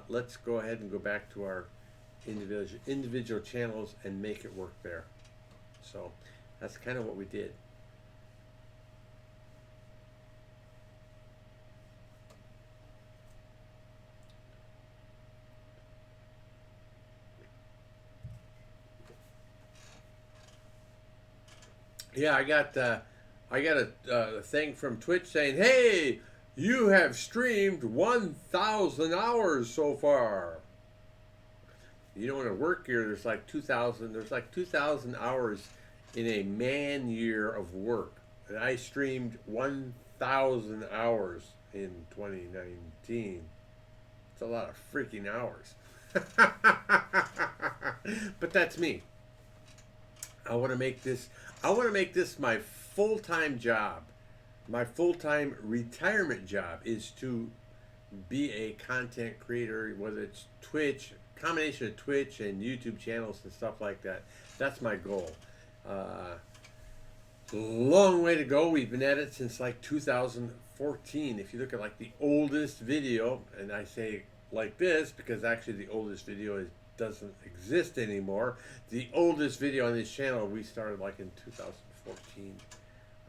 S1: Let's go ahead and go back to our individual channels and make it work there. So that's kind of what we did. Yeah, I got a thing from Twitch saying, "Hey, you have streamed 1,000 hours so far." You know, in a work year, there's like 2,000. There's like 2,000 hours in a man year of work, and I streamed 1,000 hours in 2019. It's a lot of freaking hours. But that's me. I want to make this. I want to make this my full-time job. My full-time retirement job is to be a content creator, whether it's Twitch, combination of Twitch and YouTube channels and stuff like that. That's my goal. Long way to go. We've been at it since like 2014. If you look at like the oldest video, and I say like this because actually the oldest video doesn't exist anymore. The oldest video on this channel we started like in 2014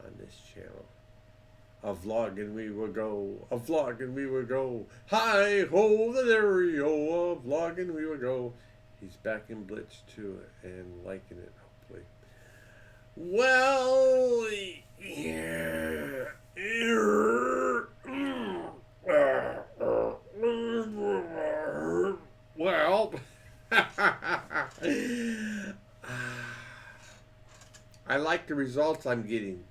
S1: on this channel. A vlog and we will go, a vlog and we will go, hi ho the there-o, a vlog and we will go. He's back in Blitz too and liking it, hopefully. Well, yeah. Well, I like the results I'm getting.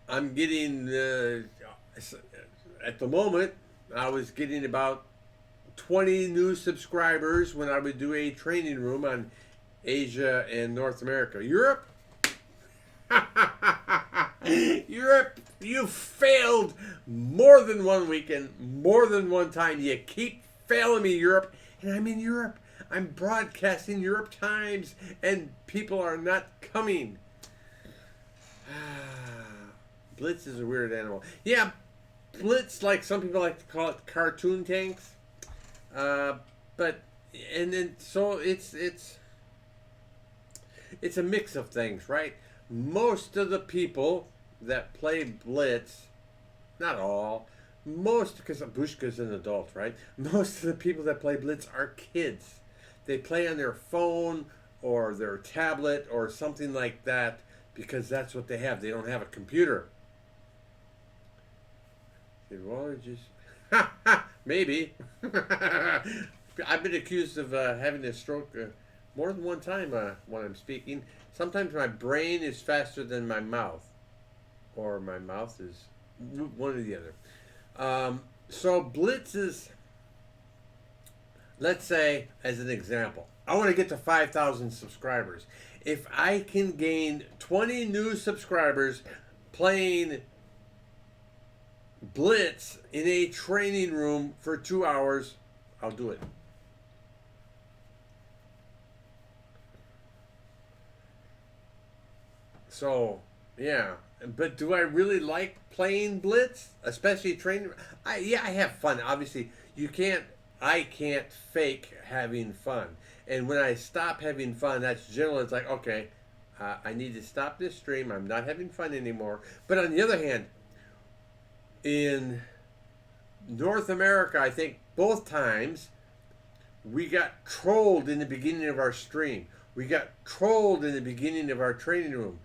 S1: I'm getting, at the moment, I was getting about 20 new subscribers when I would do a training room on Asia and North America. Europe? Europe, you failed more than one weekend, more than one time. You keep failing me, Europe. And I'm in Europe. I'm broadcasting Europe Times, and people are not coming. Blitz is a weird animal. Yeah, Blitz, like some people like to call it cartoon tanks. But and then so it's a mix of things, right? Most of the people that play Blitz, not all, most, because Bushka's an adult, right? Most of the people that play Blitz are kids. They play on their phone or their tablet or something like that because that's what they have. They don't have a computer. Well, just maybe. I've been accused of having a stroke more than one time when I'm speaking. Sometimes my brain is faster than my mouth, or my mouth is one or the other. So Blitz is, let's say, as an example, I want to get to 5,000 subscribers. If I can gain 20 new subscribers playing Blitz in a training room for 2 hours, I'll do it. So, yeah. But do I really like playing Blitz? Especially training? Yeah, I have fun. Obviously, I can't fake having fun. And when I stop having fun, that's generally, it's like, okay, I need to stop this stream. I'm not having fun anymore. But on the other hand, in North America, I think both times, we got trolled in the beginning of our stream. We got trolled in the beginning of our training room.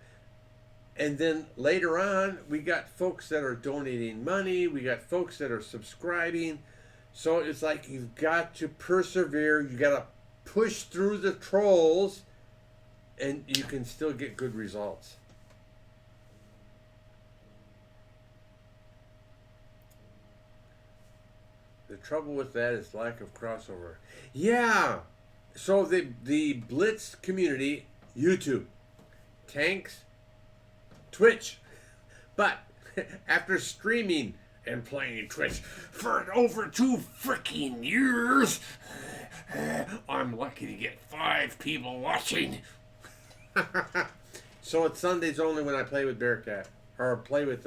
S1: And then later on, we got folks that are donating money. We got folks that are subscribing. So it's like you've got to persevere. You got to push through the trolls, and you can still get good results. The trouble with that is lack of crossover. Yeah. So the Blitz community, YouTube, tanks, Twitch. But after streaming and playing Twitch for over 2 freaking years, I'm lucky to get 5 people watching. So it's Sundays only when I play with Bearcat, or play with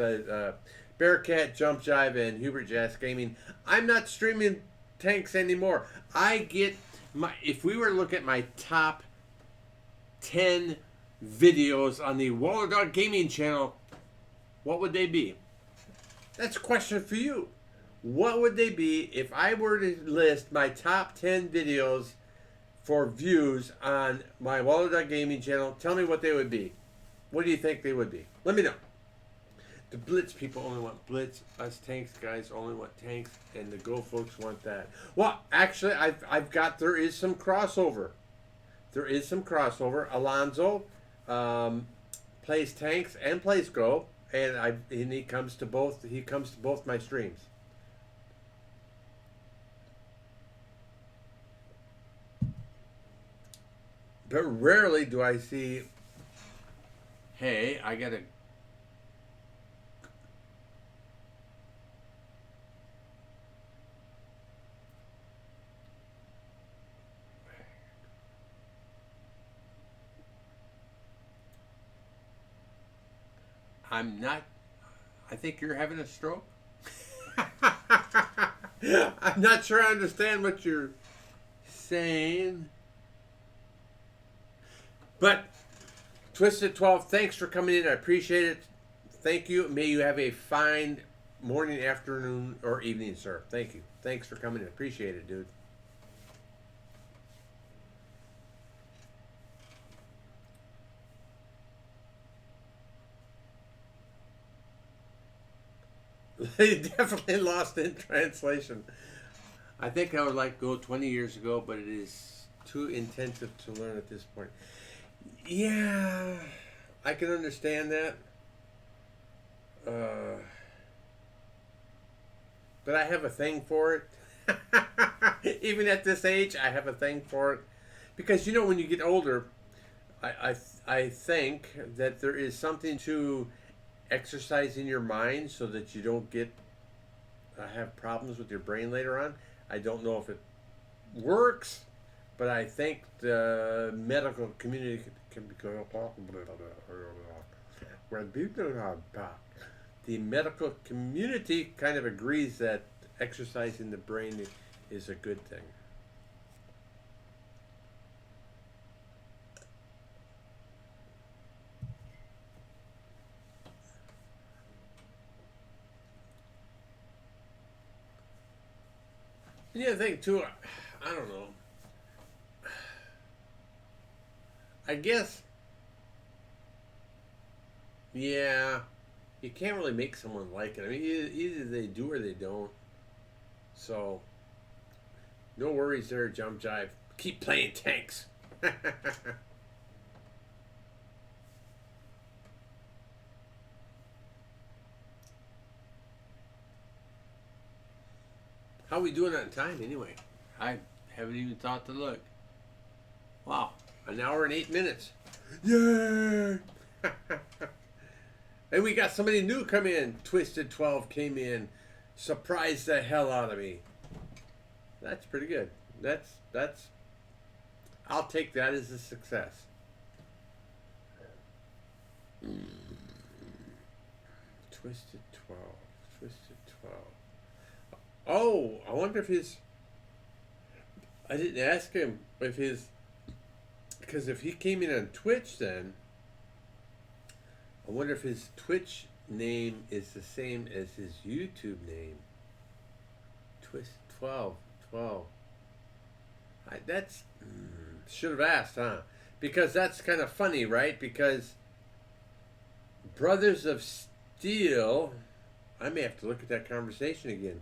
S1: Bearcat, Jump Jive, and Hubert Jazz Gaming. I'm not streaming tanks anymore. I get my, if we were to look at my top 10 videos on the Waller Dog Gaming channel, what would they be? That's a question for you. What would they be if I were to list my top 10 videos for views on my Waller Dog Gaming channel? Tell me what they would be. What do you think they would be? Let me know. The Blitz people only want Blitz. Us tanks guys only want tanks, and the Go folks want that. Well, actually, I've got, there is some crossover. There is some crossover. Alonzo plays tanks and plays Go, and he comes to both. He comes to both my streams. But rarely do I see, hey, I gotta. I'm not. I think you're having a stroke. I'm not sure I understand what you're saying. But Twisted 12, thanks for coming in. I appreciate it. Thank you. May you have a fine morning, afternoon, or evening, sir. Thank you. Thanks for coming in. Appreciate it, dude. They definitely lost in translation. I think I would like to go 20 years ago, but it is too intensive to learn at this point. Yeah, I can understand that. But I have a thing for it. Even at this age, I have a thing for it. Because, you know, when you get older, I think that there is something to exercising your mind so that you don't get have problems with your brain later on. I don't know if it works, but I think the medical community can be the medical community kind of agrees that exercising the brain is a good thing. And the other thing too, I don't know. I guess, yeah, you can't really make someone like it. I mean, either they do or they don't. So, no worries there, Jump Jive. Keep playing tanks. How are we doing on time anyway? I haven't even thought to look. Wow, an hour and 8 minutes. Yay! And we got somebody new come in. Twisted 12 came in. Surprised the hell out of me. That's pretty good. That's I'll take that as a success. Twisted 12. Twisted 12. Oh, I wonder if his... I didn't ask him if his... Because if he came in on Twitch then, I wonder if his Twitch name is the same as his YouTube name. Twist 12. That's... should have asked, huh? Because that's kind of funny, right? Because Brothers of Steel... I may have to look at that conversation again.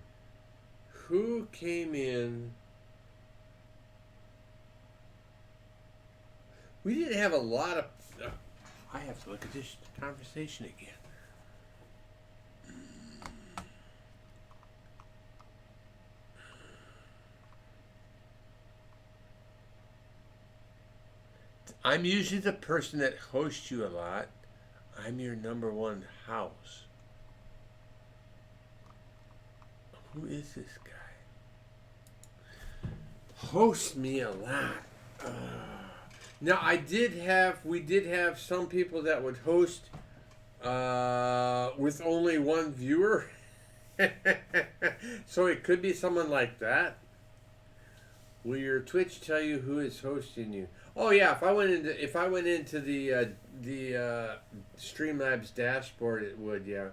S1: Who came in? We didn't have a lot of... I have to look at this conversation again. I'm usually the person that hosts you a lot. I'm your number one house. Who is this guy? Host me a lot. Now we did have some people that would host with only one viewer. So it could be someone like that. Will your Twitch tell you who is hosting you? Oh yeah, if I went into the Streamlabs dashboard, it would. Yeah,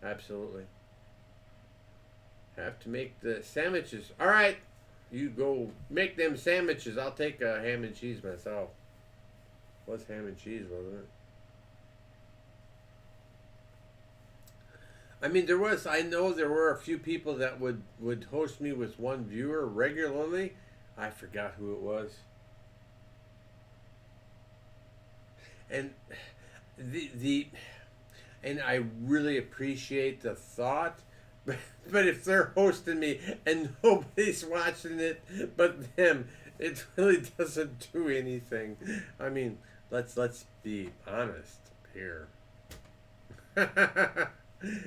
S1: absolutely. Have to make the sandwiches. All right, you go make them sandwiches. I'll take a ham and cheese myself. Was ham and cheese, wasn't it? I mean, there was. I know there were a few people that would host me with one viewer regularly. I forgot who it was. And the and I really appreciate the thought. But if they're hosting me and nobody's watching it but them, it really doesn't do anything. I mean, let's be honest here.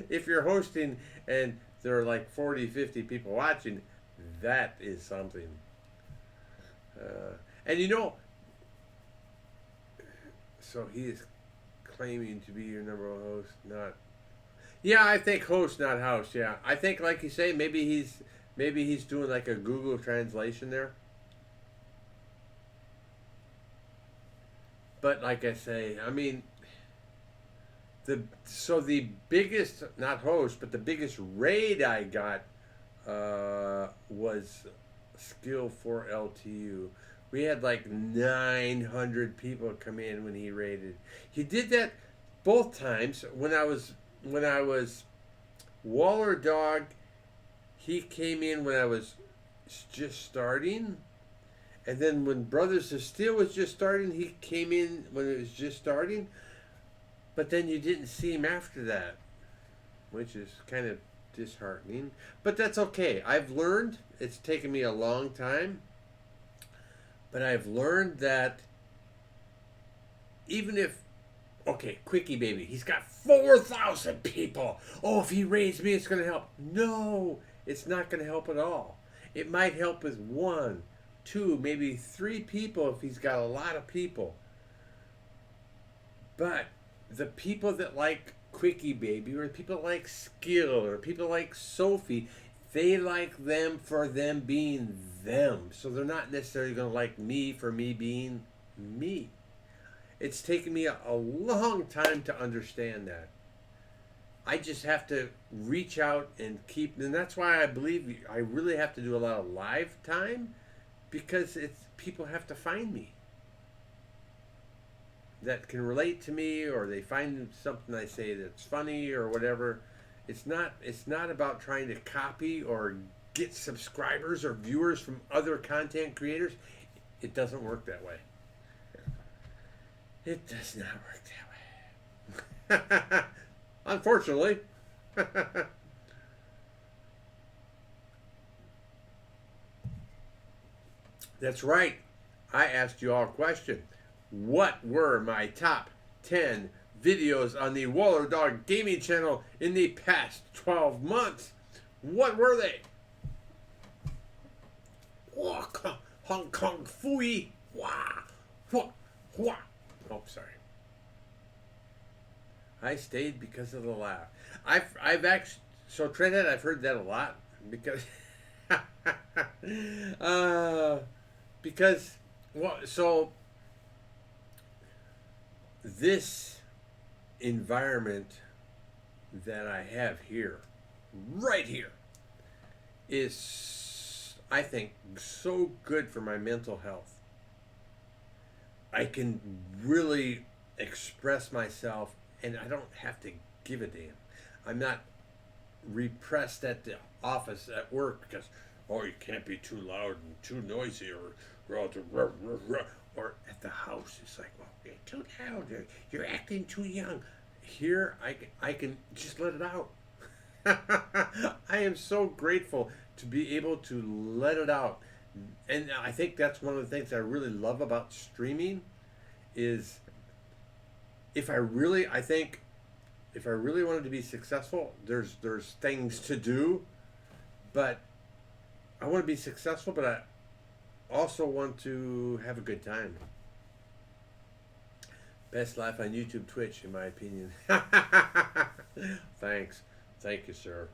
S1: If you're hosting and there are like 40, 50 people watching, that is something. And you know, so he is claiming to be your number one host, not. Yeah, I think host, not house. Yeah, I think, like you say, maybe he's doing like a Google translation there. But like I say, I mean, the biggest, not host, but the biggest raid I got was Skill for LTU. We had like 900 people come in when he raided. He did that both times when I was Waller Dog. He came in when I was just starting, and then when Brothers of Steel was just starting, he came in when it was just starting. But then you didn't see him after that, which is kind of disheartening. But that's okay. I've learned. It's taken me a long time, but I've learned that even if, okay, Quickie Baby, he's got 4,000 people. Oh, if he raids me, it's going to help. No, it's not going to help at all. It might help with one, two, maybe three people if he's got a lot of people. But the people that like Quickie Baby, or people like Skill, or people like Sophie, they like them for them being them. So they're not necessarily going to like me for me being me. It's taken me a long time to understand that. I just have to reach out and keep, and that's why I believe I really have to do a lot of live time, because it's people have to find me that can relate to me, or they find something I say that's funny or whatever. It's not about trying to copy or get subscribers or viewers from other content creators. It doesn't work that way. It does not work that way. Unfortunately. That's right. I asked you all a question. What were my top 10 videos on the Waller Dog Gaming channel in the past 12 months? What were they? Hong Kong Fooey. Wah. Wah. Wah. Oh, sorry. I stayed because of the laugh. I've actually, so Trendhead, I've heard that a lot because uh, because well, so this environment that I have here, right here, is, I think, so good for my mental health. I can really express myself, and I don't have to give a damn. I'm not repressed at the office at work because, oh, you can't be too loud and too noisy, or or at the house it's like, well, you're too loud, you're acting too young. Here I can just let it out. I am so grateful to be able to let it out. And I think that's one of the things I really love about streaming is I think if I really wanted to be successful, there's things to do, but I want to be successful, but I also want to have a good time. Best life on YouTube, Twitch, in my opinion. Thanks. Thank you, sir.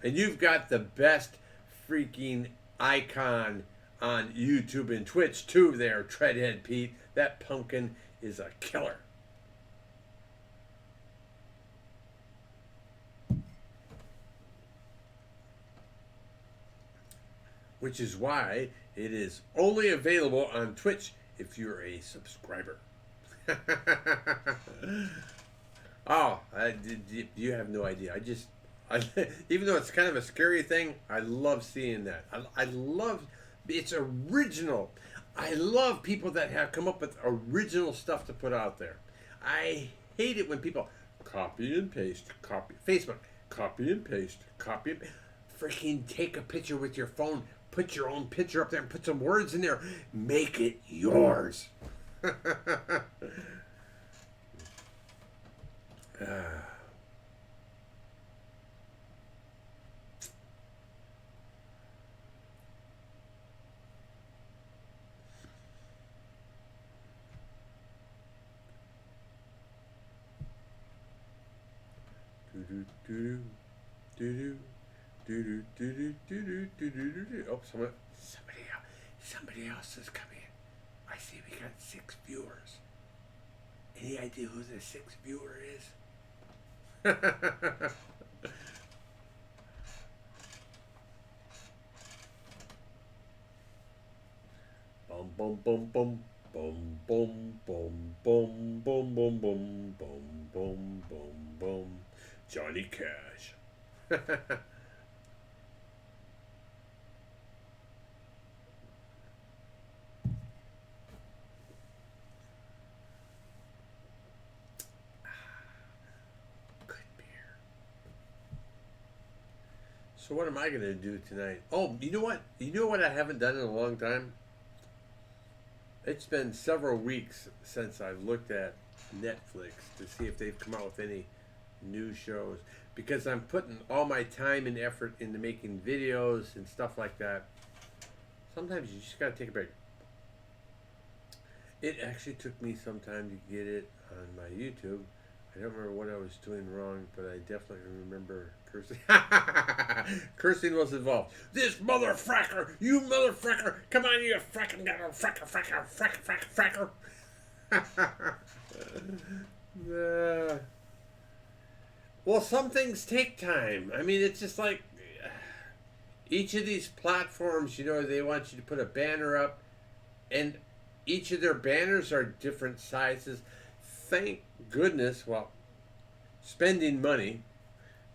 S1: And you've got the best freaking icon on YouTube and Twitch, too, there, Treadhead Pete. That pumpkin is a killer. Which is why it is only available on Twitch if you're a subscriber. Oh, you have no idea. Even though it's kind of a scary thing, I love seeing that. I love, it's original. I love people that have come up with original stuff to put out there. I hate it when people copy and paste, copy, Facebook, copy and paste, copy and paste. Freaking take a picture with your phone, put your own picture up there and put some words in there. Make it yours. Oh, somebody else is coming. I see we got 6 viewers. Any idea who the 6th viewer is? Bum bum bum bum bum bum bum bum bum bum bum bum bum bum bum. Johnny Cash. So what am I going to do tonight? Oh, you know what? You know what I haven't done in a long time? It's been several weeks since I've looked at Netflix to see if they've come out with any new shows. Because I'm putting all my time and effort into making videos and stuff like that. Sometimes you just got to take a break. It actually took me some time to get it on my YouTube. I don't remember what I was doing wrong, but I definitely remember cursing. Cursing was involved. This motherfracker! You motherfracker! Come on, you fracking got a fracker. Well, some things take time. I mean, it's just like each of these platforms, you know, they want you to put a banner up, and each of their banners are different sizes. Thank goodness, well, spending money,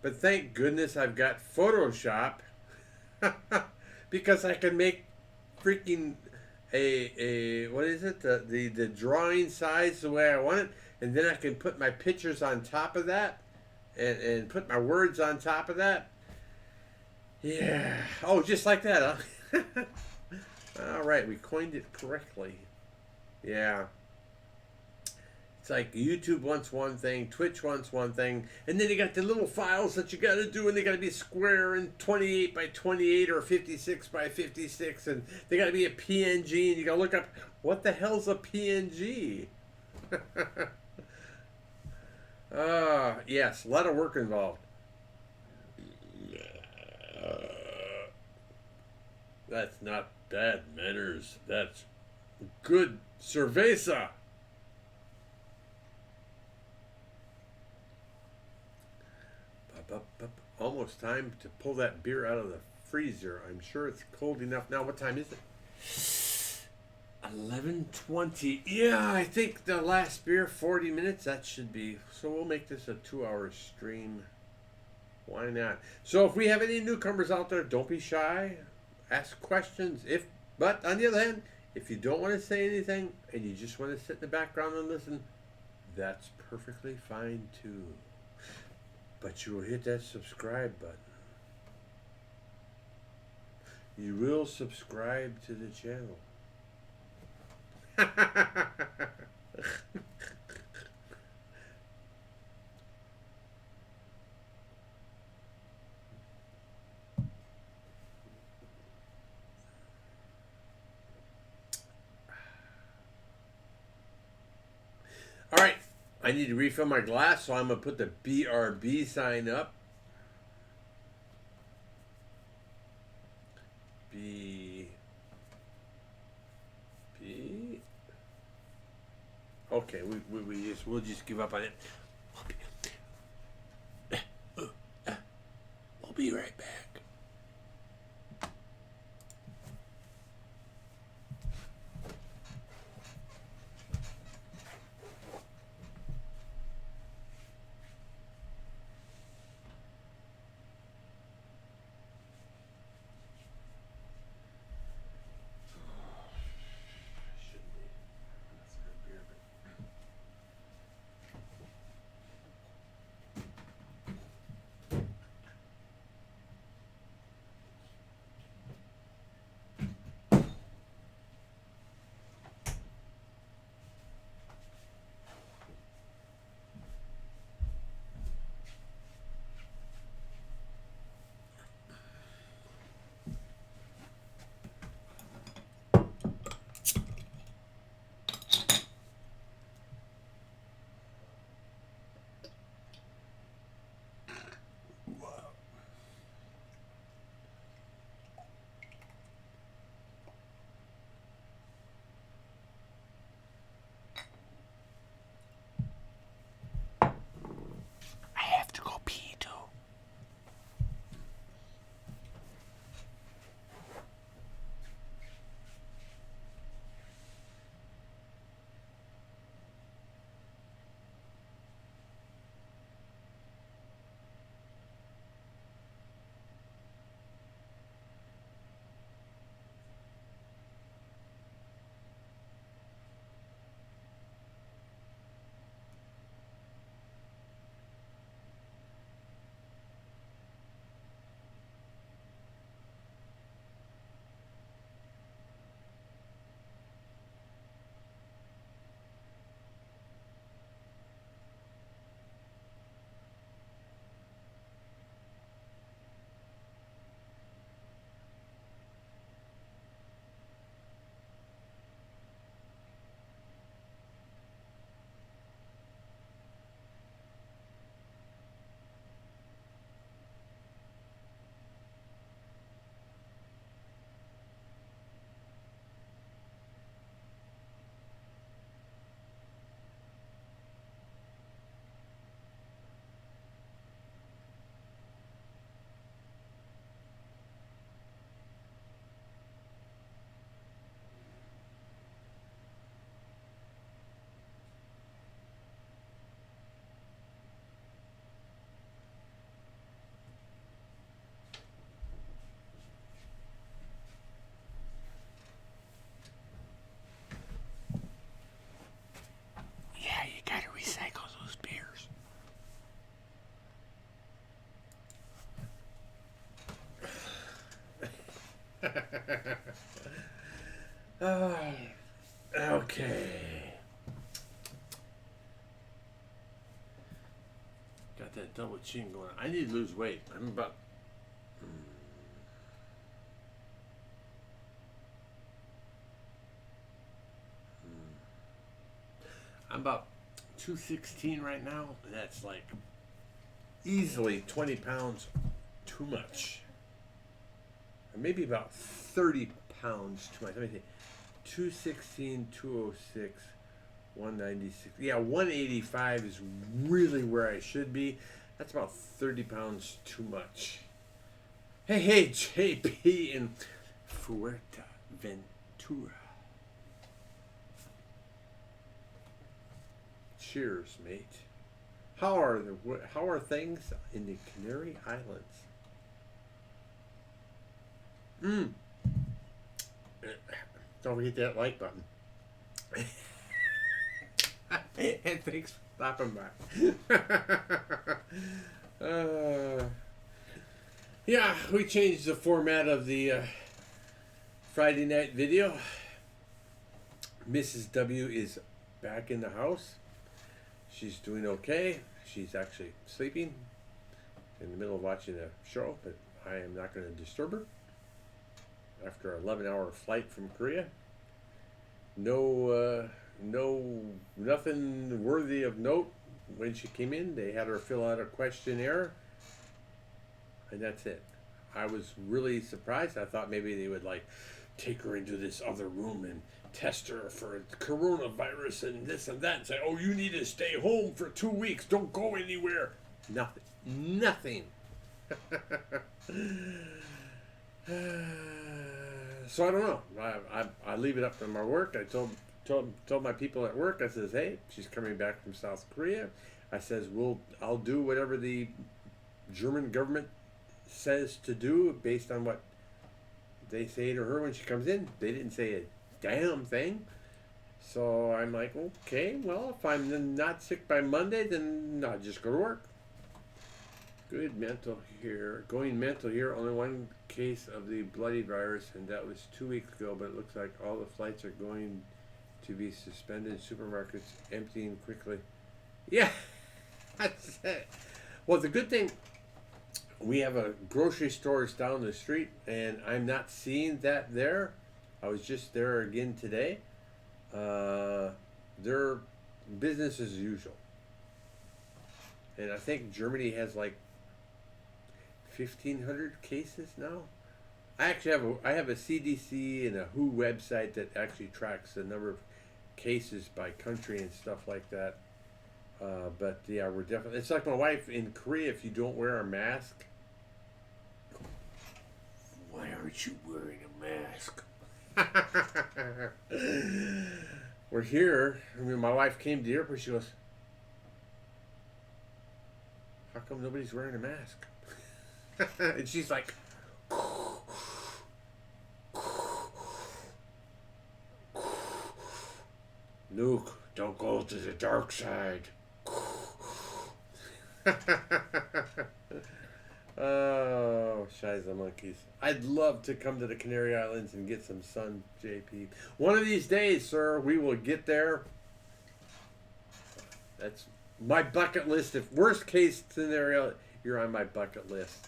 S1: but thank goodness I've got Photoshop because I can make freaking a what is it, the drawing size the way I want it, and then I can put my pictures on top of that and put my words on top of that. Yeah. Oh, just like that, huh? All right, we coined it correctly. Yeah. It's like YouTube wants one thing, Twitch wants one thing, and then you got the little files that you got to do, and they got to be square and 28 by 28 or 56 by 56, and they got to be a PNG, and you got to look up what the hell's a PNG. Yes, a lot of work involved. That's not bad manners. That's good cerveza. Almost time to pull that beer out of the freezer. I'm sure it's cold enough now. What time is it? 11:20. Yeah, I think the last beer, 40 minutes, that should be. So we'll make this a 2-hour stream. Why not? So if we have any newcomers out there, don't be shy. Ask questions. But on the other hand, if you don't want to say anything and you just want to sit in the background and listen, that's perfectly fine too. But you will hit that subscribe button. You will subscribe to the channel. I need to refill my glass, so I'm going to put the BRB sign up. B. B. Okay, we'll just give up on it. We'll be right back. Gotta recycle those beers. Okay. Got that double chin going on. I need to lose weight. I'm about 216 right now. That's like easily 20 pounds too much. Or maybe about 30 pounds too much. Let me think. 216, 206, 196. Yeah, 185 is really where I should be. That's about 30 pounds too much. Hey, JP in Fuerteventura. Cheers, mate. How are things in the Canary Islands? Don't forget that like button. And thanks for stopping by. Yeah, we changed the format of the Friday night video. Mrs. W is back in the house. She's doing okay. She's actually sleeping in the middle of watching a show, but I am not going to disturb her. After an 11-hour flight from Korea, no nothing worthy of note when she came in. They had her fill out a questionnaire, and that's it. I was really surprised. I thought maybe they would like take her into this other room and test her for coronavirus and this and that and say, oh, you need to stay home for 2 weeks. Don't go anywhere. Nothing. Nothing. So I don't know. I leave it up to my work. I told my people at work. I says, hey, she's coming back from South Korea. I says, I'll do whatever the German government says to do based on what they say to her when she comes in. They didn't say a damn thing. So I'm like, okay, well, if I'm not sick by Monday, then I'll just go to work. Good mental here. Going mental here. Only one case of the bloody virus, and that was 2 weeks ago. But it looks like all the flights are going to be suspended. Supermarkets emptying quickly. Yeah, that's it. Well, the good thing, we have a grocery stores down the street, and I'm not seeing that there. I was just there again today. Their business as usual. And I think Germany has like 1,500 cases now. I actually have a CDC and a WHO website that actually tracks the number of cases by country and stuff like that. But yeah, we're definitely. It's like my wife in Korea. If you don't wear a mask, why aren't you wearing a mask? We're here. I mean, my wife came to the airport. She goes, "How come nobody's wearing a mask?" And she's like, "Luke, don't go to the dark side." Oh, shiza monkeys. I'd love to come to the Canary Islands and get some sun, JP. One of these days, sir, we will get there. That's my bucket list. If worst case scenario, you're on my bucket list.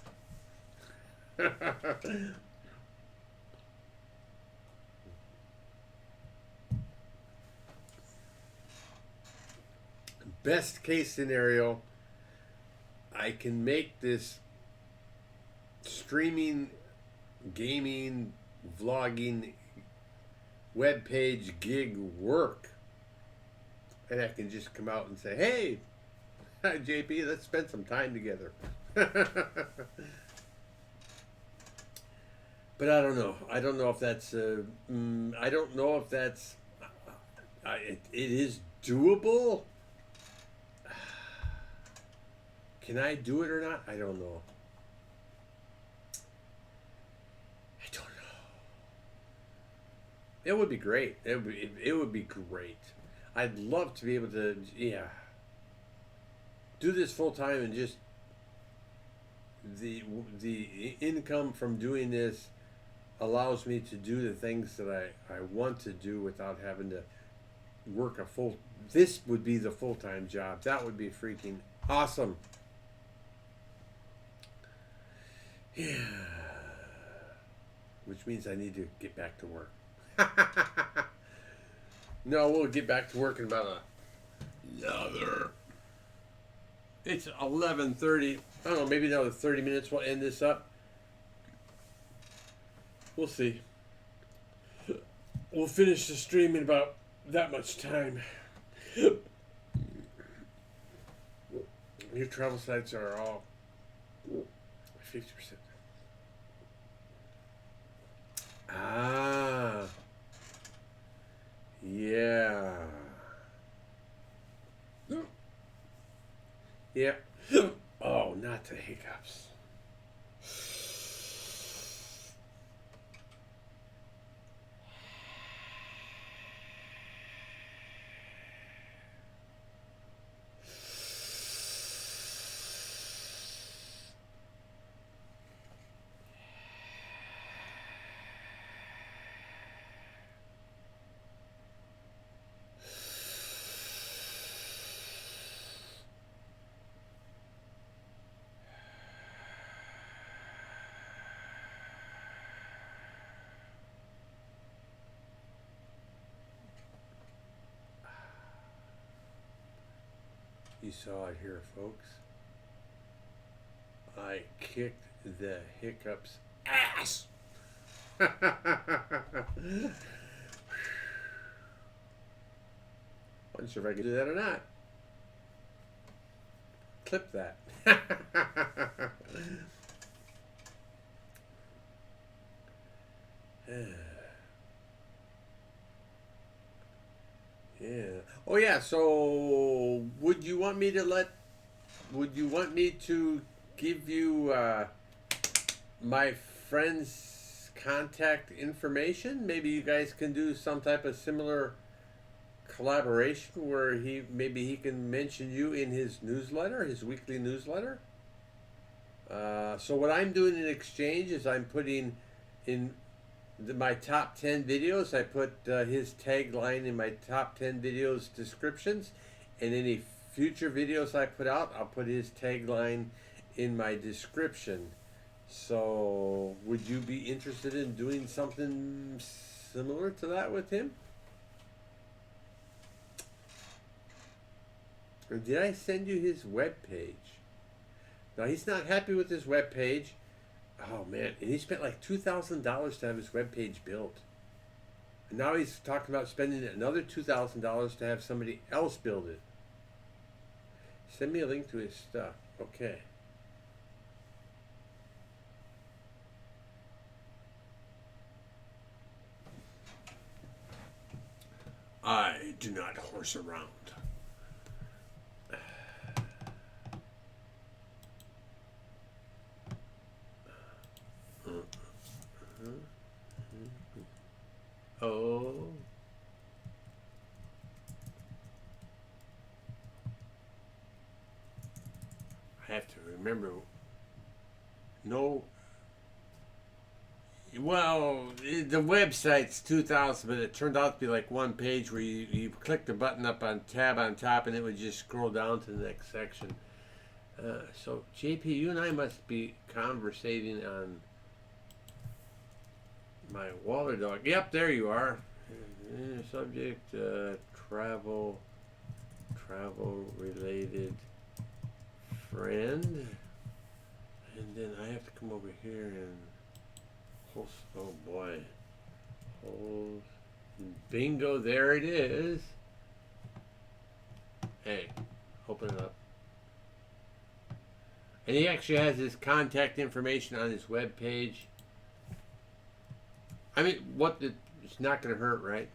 S1: Best case scenario, I can make this streaming, gaming, vlogging, webpage gig work. And I can just come out and say, hey, hi, JP, let's spend some time together. But I don't know. I don't know if that's, I don't know if that's, it is doable. Can I do it or not? I don't know. I don't know. It would be great. It would be great. I'd love to be able to, do this full time and just the income from doing this allows me to do the things that I want to do without having to work a full. This would be the full-time job. That would be freaking awesome. Yeah. Which means I need to get back to work. No, we'll get back to work in about another. It's 11:30. I don't know, maybe another 30 minutes we'll end this up. We'll see. We'll finish the stream in about that much time. Your travel sites are all 50%. Ah. Yeah. Yeah. Oh, not the hiccups. You saw it here, folks. I kicked the hiccups ass. Wasn't sure if I could do that or not. Clip that. Yeah. Oh yeah. So, Would you want me to give you my friend's contact information? Maybe you guys can do some type of similar collaboration where maybe he can mention you in his newsletter, his weekly newsletter. So what I'm doing in exchange is I'm putting in my top 10 videos. I put his tagline in my top 10 videos descriptions, and any future videos I put out, I'll put his tagline in my description. So would you be interested in doing something similar to that with him? Or did I send you his webpage? Now he's not happy with his webpage. Oh man, and he spent like $2,000 to have his webpage built. And now he's talking about spending another $2,000 to have somebody else build it. Send me a link to his stuff. Okay. I do not horse around. Oh. I have to remember. No. Well, the website's 2,000, but it turned out to be like one page where you click the button up on tab on top and it would just scroll down to the next section. So, JP, you and I must be conversating on my water dog. Yep, there you are. Subject, travel related friend. And then I have to come over here and host, oh boy. Host, bingo, there it is. Hey, open it up. And he actually has his contact information on his web page. I mean, it's not going to hurt, right?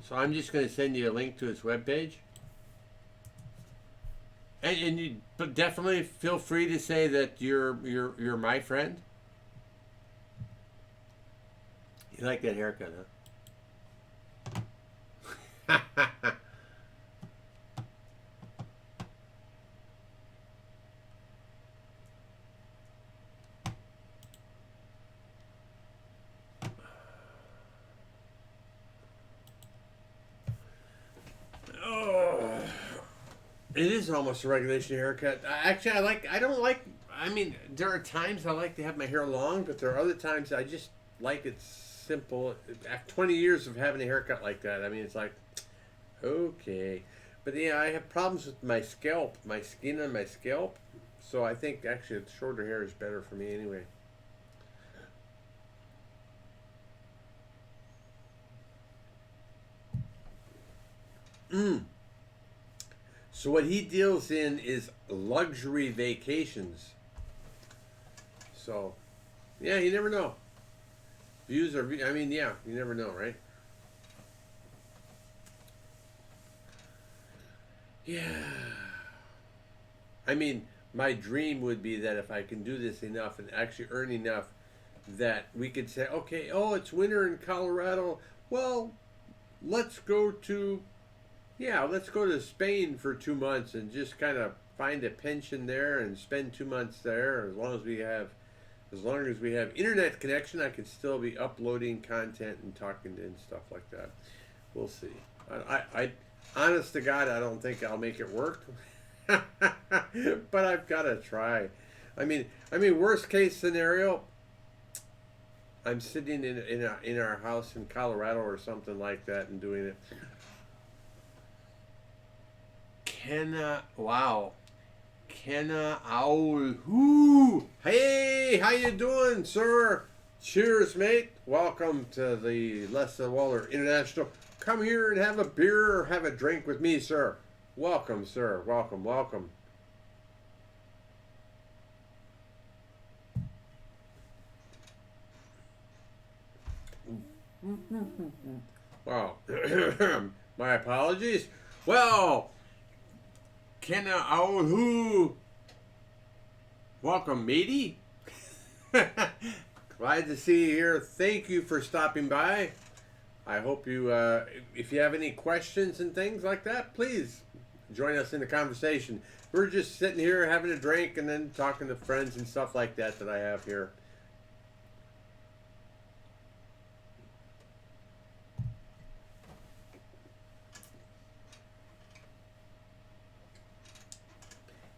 S1: So I'm just going to send you a link to his webpage. And you, but definitely feel free to say that you're my friend. You like that haircut, huh? It is almost a regulation haircut. Actually, I mean, there are times I like to have my hair long, but there are other times I just like it simple. After 20 years of having a haircut like that, I mean, it's like, okay. But yeah, I have problems with my scalp, my skin on my scalp. So I think actually shorter hair is better for me anyway. So what he deals in is luxury vacations. So, yeah, you never know. Views are, I mean, yeah, you never know, right? Yeah. I mean, my dream would be that if I can do this enough and actually earn enough that we could say, okay, oh, it's winter in Colorado. Well, let's go to Spain for 2 months and just kind of find a pension there and spend 2 months there. As long as we have internet connection, I can still be uploading content and talking and stuff like that. We'll see. I honest to God, I don't think I'll make it work, but I've got to try. I mean, worst case scenario, I'm sitting in our house in Colorado or something like that and doing it. Kenna, wow. Kenna Owl. Whoo! Hey, how you doing, sir? Cheers, mate. Welcome to the Lessa Waller International. Come here and have a beer or have a drink with me, sir. Welcome, sir. Welcome, welcome. Wow. My apologies. Well, Kenna Owl. Who? Welcome, matey. Glad to see you here. Thank you for stopping by. I hope you, if you have any questions and things like that, please join us in the conversation. We're just sitting here having a drink and then talking to friends and stuff like that I have here.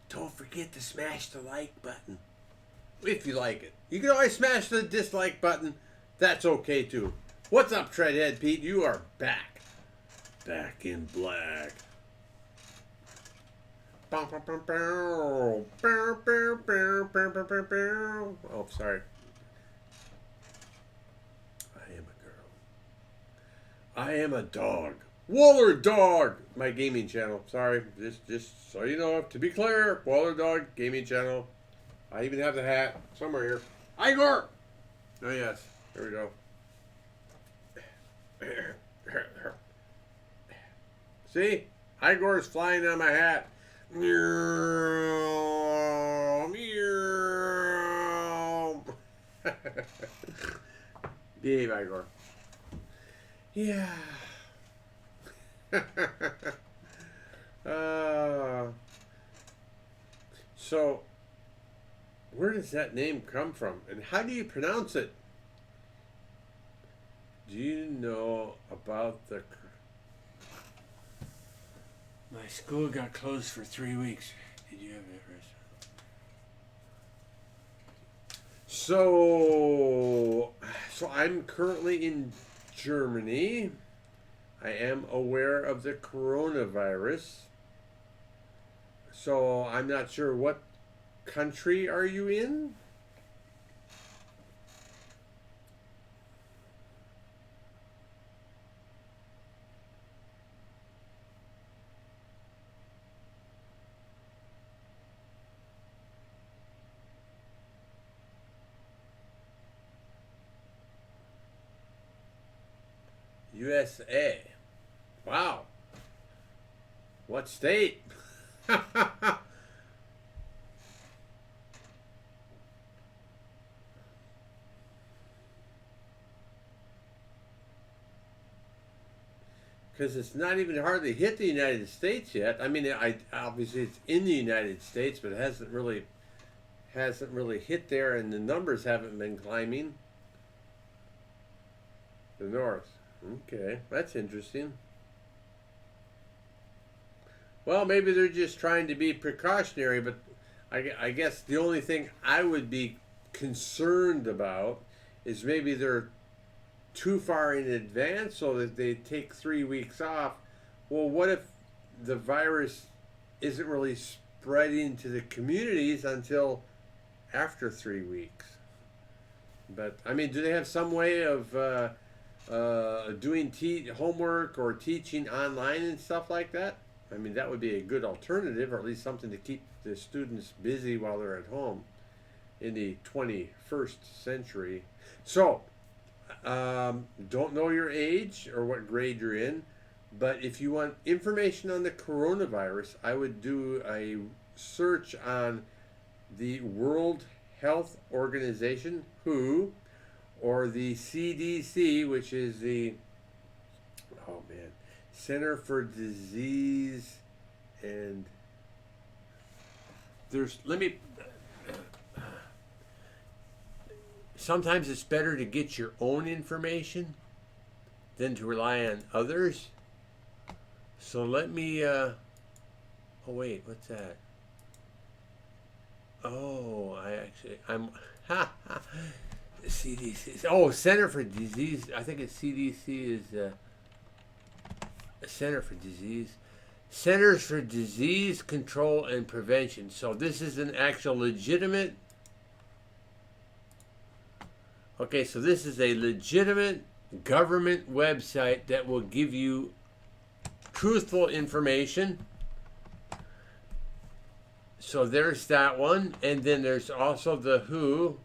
S1: Don't forget to smash the like button if you like it. You can always smash the dislike button. That's okay too. What's up, Treadhead Pete? You are back. Back in black. Oh, sorry. I am a girl. I am a dog. Waller Dog, my gaming channel. Sorry, just so you know. To be clear, Waller Dog gaming channel. I even have the hat somewhere here. Igor. Oh yes, there we go. See, Igor's flying on my hat. Behave, Igor. Yeah. So, where does that name come from, and how do you pronounce it? Do you know about the...
S2: My school got closed for 3 weeks. Did you have that first?
S1: So I'm currently in Germany. I am aware of the coronavirus. So I'm not sure, what country are you in? USA. Wow. What state? Because it's not even hardly hit the United States yet. I mean, obviously it's in the United States, but it hasn't really hit there, and the numbers haven't been climbing. The north. Okay, that's interesting. Well, maybe they're just trying to be precautionary, but I guess the only thing I would be concerned about is maybe they're too far in advance so that they take 3 weeks off. Well, what if the virus isn't really spreading to the communities until after 3 weeks? But, I mean, do they have some way of doing homework or teaching online and stuff like that? I mean, that would be a good alternative, or at least something to keep the students busy while they're at home in the 21st century. So, don't know your age or what grade you're in, but if you want information on the coronavirus, I would do a search on the World Health Organization, WHO, or the CDC, which is the, oh man, Center for Disease and sometimes it's better to get your own information than to rely on others. So let me, oh wait, what's that? Oh, I'm, CDC. Oh, Center for Disease. I think it's CDC is Center for Disease. Centers for Disease Control and Prevention. So this is an actual legitimate. Okay, so this is a legitimate government website that will give you truthful information. So there's that one, and then there's also the WHO.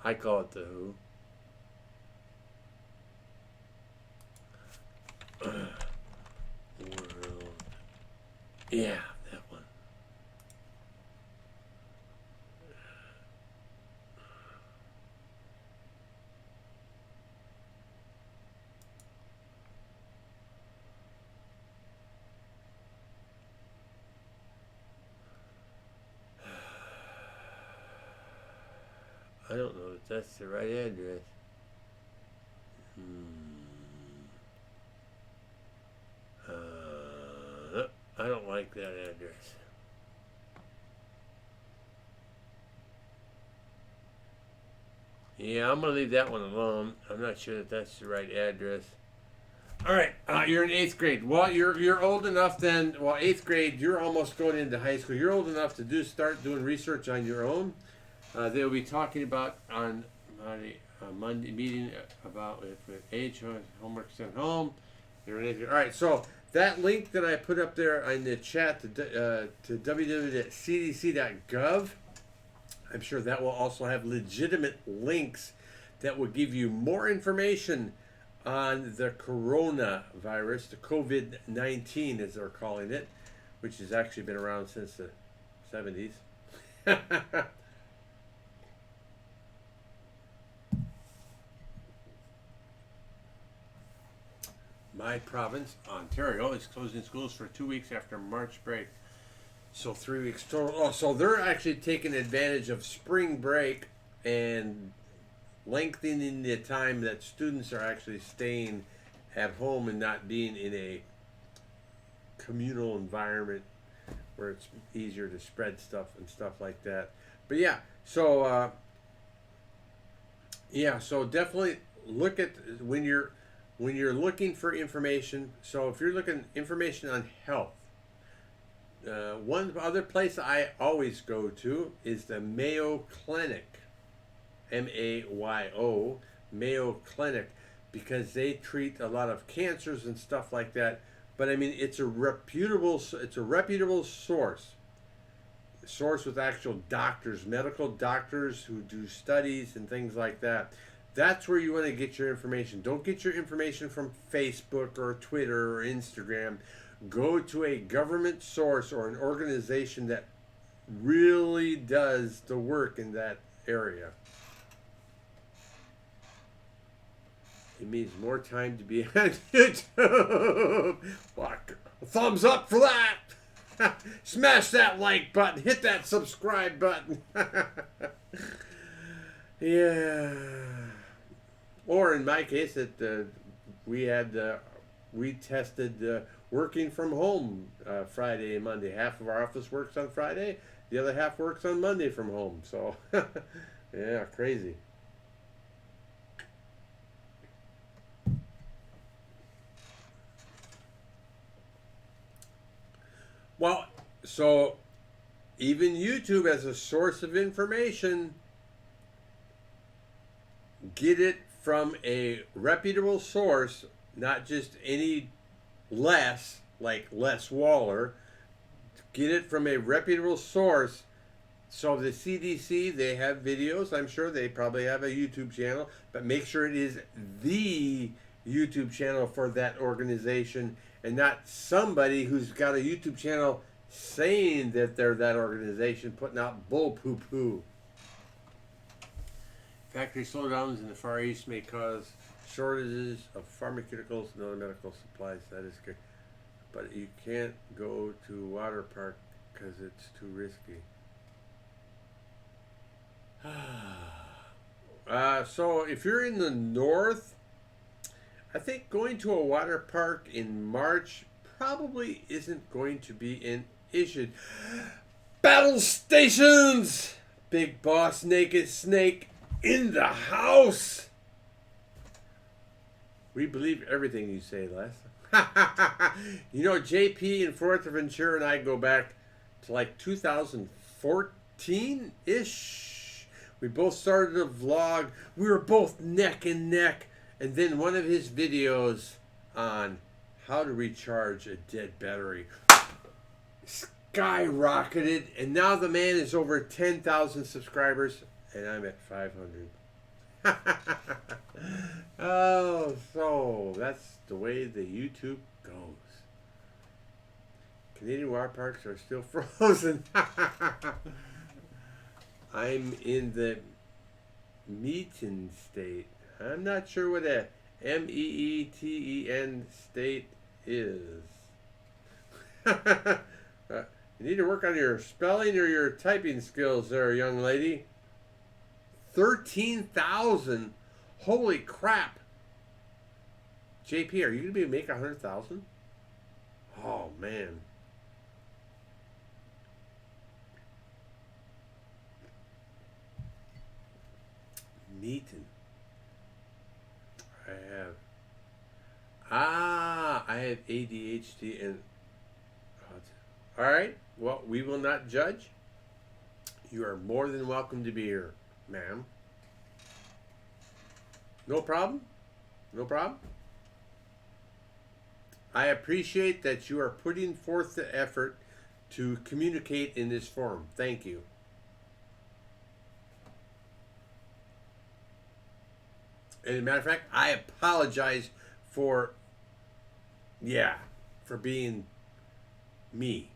S1: I call it the WHO. World. Yeah, that one. I don't know if that's the right address. I don't like that address. Yeah, I'm going to leave that one alone. I'm not sure that that's the right address. All right, you're in 8th grade. Well, you're old enough then. Well, 8th grade, you're almost going into high school. You're old enough to start doing research on your own. They'll be talking about on Monday meeting about if age homework sent home. You're in 8th grade. All right, so that link that I put up there in the chat to www.cdc.gov, I'm sure that will also have legitimate links that will give you more information on the coronavirus, the COVID-19 as they're calling it, which has actually been around since the 70s. My province, Ontario, is closing schools for 2 weeks after March break. So 3 weeks total. Oh, so they're actually taking advantage of spring break and lengthening the time that students are actually staying at home and not being in a communal environment where it's easier to spread stuff and stuff like that. But so definitely look at when you're looking for information. So if you're looking information on health, one other place I always go to is the Mayo Clinic, Mayo, Mayo Clinic, because they treat a lot of cancers and stuff like that. But I mean, it's a reputable source with actual doctors, medical doctors who do studies and things like that. That's where you want to get your information. Don't get your information from Facebook or Twitter or Instagram. Go to a government source or an organization that really does the work in that area. It means more time to be on YouTube. Thumbs up for that. Smash that like button. Hit that subscribe button. Yeah. Or in my case, we tested working from home Friday and Monday. Half of our office works on Friday. The other half works on Monday from home. So, yeah, crazy. Well, so even YouTube as a source of information, get it from a reputable source, not just any like Les Waller. Get it from a reputable source. So the CDC, they have videos. I'm sure they probably have a YouTube channel, but make sure it is the YouTube channel for that organization and not somebody who's got a YouTube channel saying that they're that organization putting out bull poo-poo. Factory slowdowns in the Far East may cause shortages of pharmaceuticals and other medical supplies. That is good. But you can't go to water park because it's too risky. So if you're in the north, I think going to a water park in March probably isn't going to be an issue. Battle stations! Big Boss Naked Snake in the house. We believe everything you say, Les. You know, JP and Ventura and I go back to like 2014-ish. We both started a vlog. We were both neck and neck. And then one of his videos on how to recharge a dead battery skyrocketed. And now the man is over 10,000 subscribers. And I'm at 500. Oh, so that's the way the YouTube goes. Canadian water parks are still frozen. I'm in the Meeten state. I'm not sure what a Meeten state is. You need to work on your spelling or your typing skills there, young lady. 13,000. Holy crap. JP, are you going to be making 100,000? Oh, man. Meeting. I have ADHD and... All right. Well, we will not judge. You are more than welcome to be here, ma'am. No problem. No problem. I appreciate that you are putting forth the effort to communicate in this forum. Thank you. And as a matter of fact, I apologize for being me.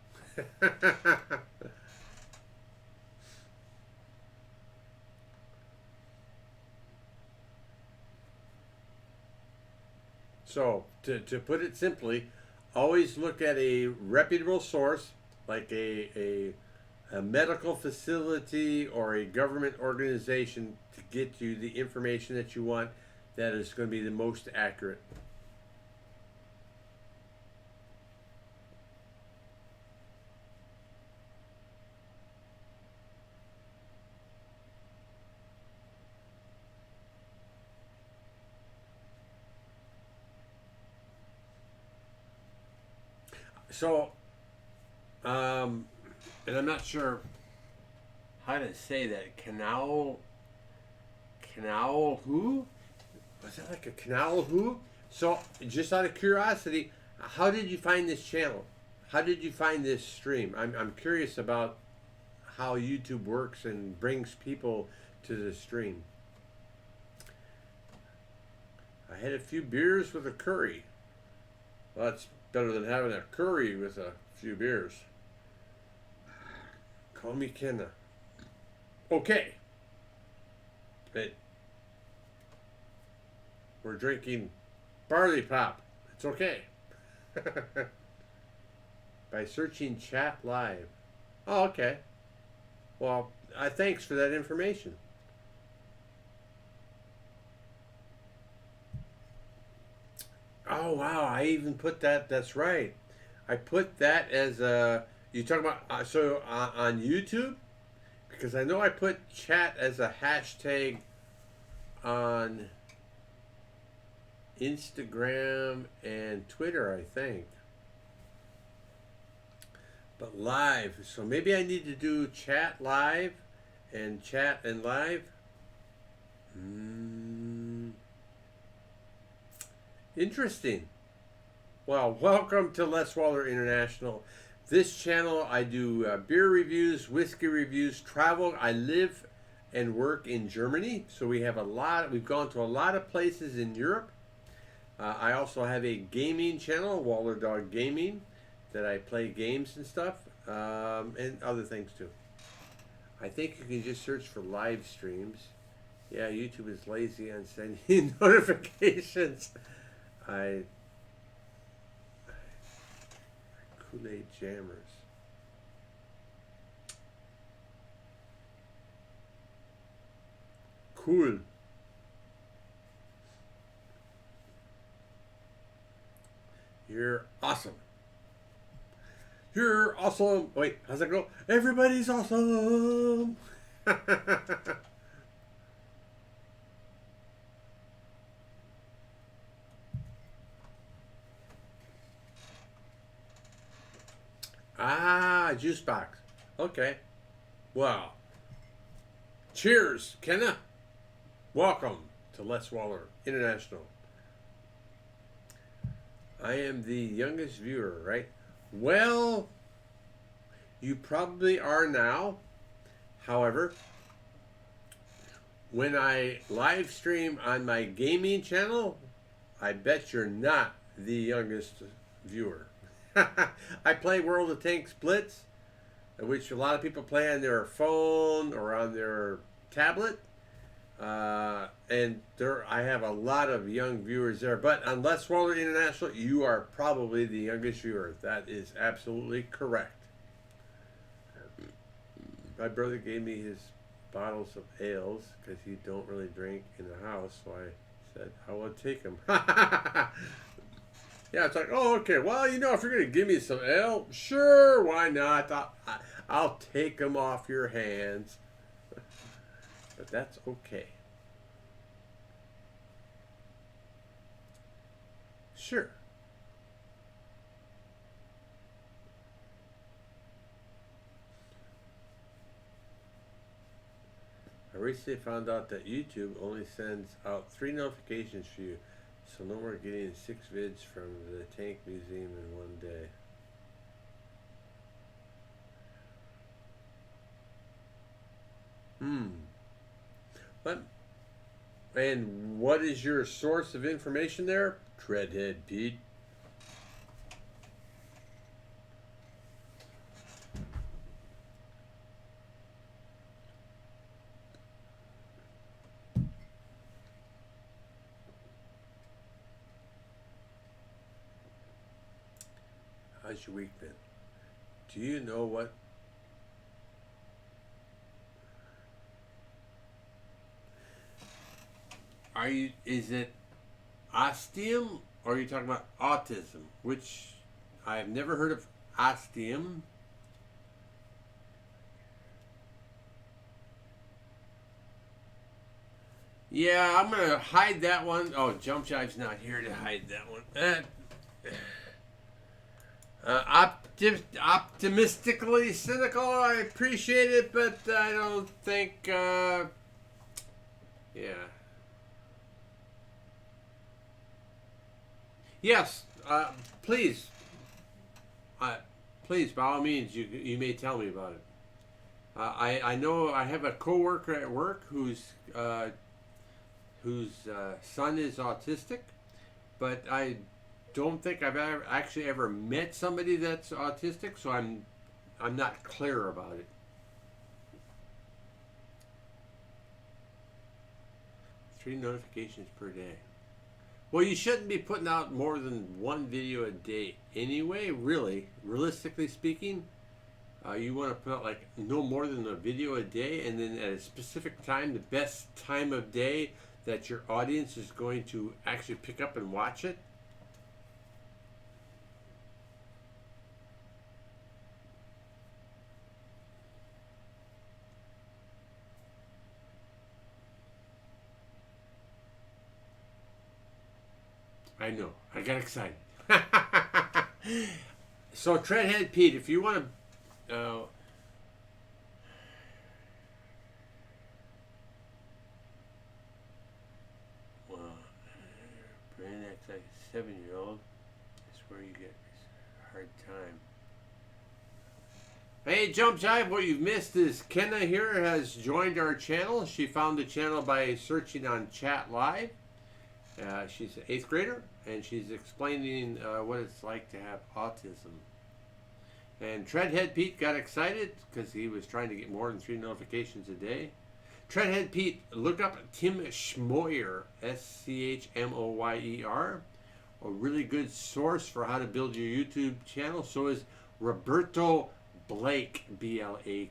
S1: So, to put it simply, always look at a reputable source like a medical facility or a government organization to get you the information that you want that is going to be the most accurate. So, and I'm not sure how to say that. Canal who? Was that like a canal who? So, just out of curiosity, how did you find this channel? How did you find this stream? I'm curious about how YouTube works and brings people to the stream. I had a few beers with a curry. Well, that's better than having a curry with a few beers. Call me Kenna. Okay. But we're drinking barley pop. It's okay. By searching chat live. Oh, okay. Well, thanks for that information. Oh, wow. I even put that. That's right. I put that as a... You talk about... on YouTube? Because I know I put chat as a hashtag on Instagram and Twitter, I think. But live. So maybe I need to do chat live and chat and live. Interesting. Well, welcome to Les Waller International. This channel, I do beer reviews, whiskey reviews, travel. I live and work in Germany, so we've gone to a lot of places in Europe. I also have a gaming channel, Waller Dog Gaming, that I play games and stuff, and other things too. I think you can just search for live streams. Yeah, YouTube is lazy on sending notifications. Kool-Aid Jammers. Cool. You're awesome. You're awesome. Wait, how's that go? Everybody's awesome. Ah, juice box. Okay. Well, cheers, Kenna. Welcome to Les Waller International. I am the youngest viewer, right? Well, you probably are now. However, when I live stream on my gaming channel, I bet you're not the youngest viewer. I play World of Tanks Blitz, which a lot of people play on their phone or on their tablet. And there, I have a lot of young viewers there. But on Les Waller International, you are probably the youngest viewer. That is absolutely correct. My brother gave me his bottles of ales because he don't really drink in the house, so I said I will take them. Yeah, it's like, oh, okay. Well, you know, if you're gonna give me some ale, sure, why not? I'll take them off your hands. But that's okay. Sure. I recently found out that YouTube only sends out 3 notifications for you, so no more getting 6 vids from the Tank Museum in one day. What? And what is your source of information there? Treadhead Pete. How's your week been? Do you know what? Is it ostium or are you talking about autism? Which I've never heard of ostium. Yeah, I'm gonna hide that one. Oh, Jump Jive's not here to hide that one. Optimistically cynical, I appreciate it, but I don't think, yeah. Yes, please. Please, by all means, you may tell me about it. I know I have a coworker at work whose son is autistic, but I don't think I've ever met somebody that's autistic, so I'm not clear about it. 3 notifications per day. Well, you shouldn't be putting out more than 1 video a day anyway, really. Realistically speaking, you want to put out like no more than a video a day, and then at a specific time, the best time of day that your audience is going to actually pick up and watch it. I know. I got excited. So, Treadhead Pete, if you want to... well, brain acts like a 7-year-old. That's where you get a hard time. Hey, Jump Jive, what you've missed is Kenna here has joined our channel. She found the channel by searching on Chat Live. She's an 8th grader, and she's explaining what it's like to have autism. And Treadhead Pete got excited because he was trying to get more than 3 notifications a day. Treadhead Pete, look up Tim Schmoyer, Schmoyer, a really good source for how to build your YouTube channel. So is Roberto Blake, Blake.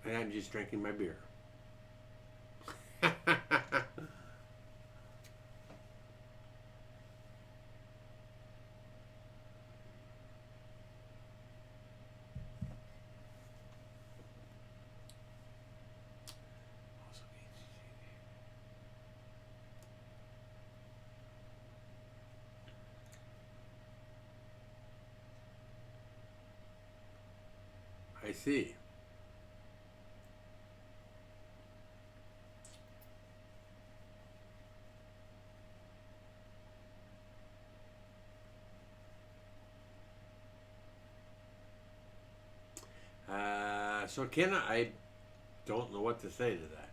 S1: And I'm just drinking my beer. see. So Ken, I don't know what to say to that.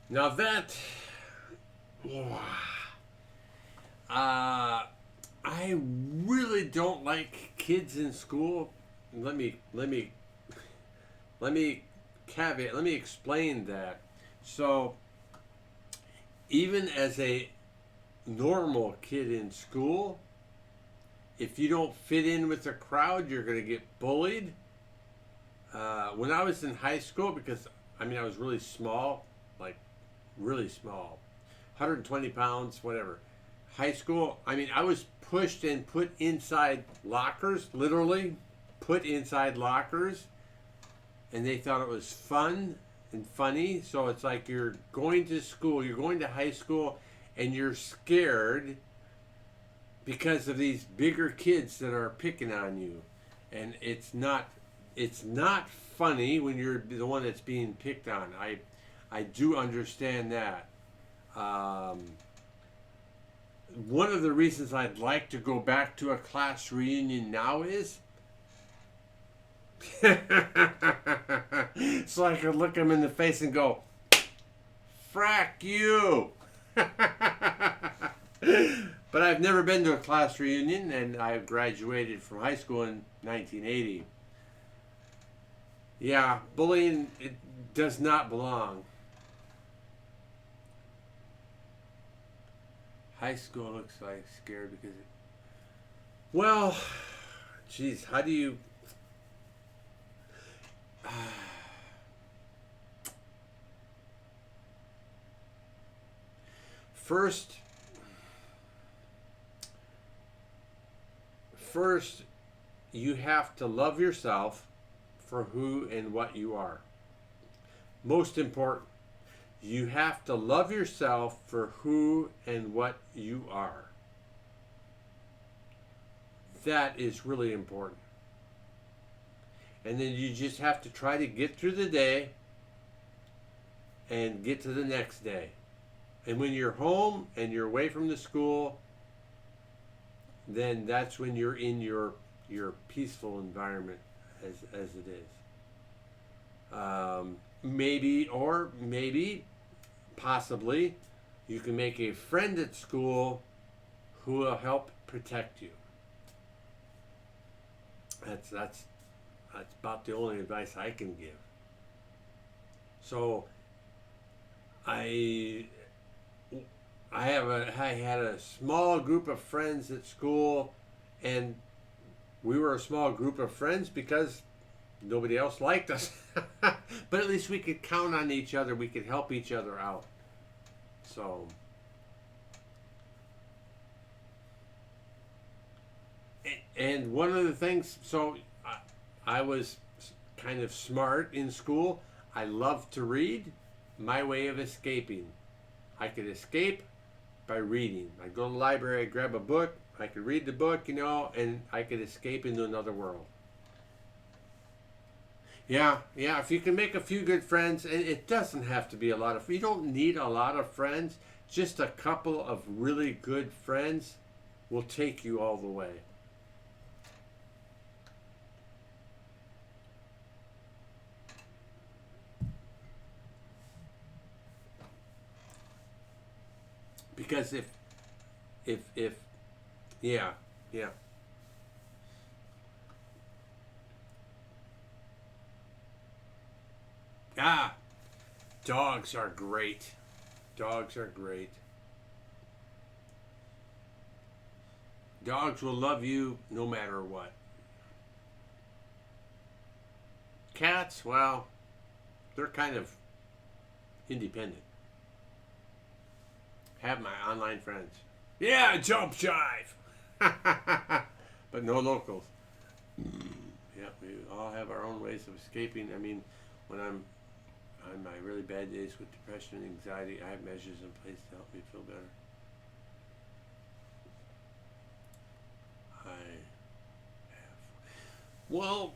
S1: Now that, I really don't like kids in school. Let me caveat. Let me explain that. So even as a normal kid in school, if you don't fit in with the crowd, you're going to get bullied. When I was in high school, because I mean I was really small, like really small, 120 pounds, whatever. High school, I mean, I was pushed and put inside lockers, literally put inside lockers, and they thought it was fun and funny. So it's like you're going to school, you're going to high school, and you're scared because of these bigger kids that are picking on you. And it's not funny when you're the one that's being picked on. I do understand that. One of the reasons I'd like to go back to a class reunion now is so I could look them in the face and go, frack you. But I've never been to a class reunion, and I graduated from high school in 1980. Yeah, bullying, it does not belong. High school looks like scared because well, geez, how do you first you have to love yourself for who and what you are. Most important, you have to love yourself for who and what you are. That is really important. And then you just have to try to get through the day and get to the next day. And when you're home and you're away from the school, then that's when you're in your peaceful environment as it is. Maybe, possibly, you can make a friend at school who will help protect you. That's about the only advice I can give. So I had a small group of friends at school, and we were a small group of friends because nobody else liked us. But at least we could count on each other. We could help each other out. So, and one of the things, so I was kind of smart in school. I loved to read. My way of escaping. I could escape by reading. I'd go to the library, I'd grab a book, I could read the book, and I could escape into another world. Yeah, if you can make a few good friends, and it doesn't have to be a lot of, you don't need a lot of friends, just a couple of really good friends will take you all the way. Because if yeah. Dogs are great. Dogs are great. Dogs will love you no matter what. Cats, well, they're kind of independent. have my online friends. Yeah, jump jive. But no locals. Yeah, we all have our own ways of escaping. I mean, when I'm on my really bad days with depression and anxiety, I have measures in place to help me feel better. I have. Well,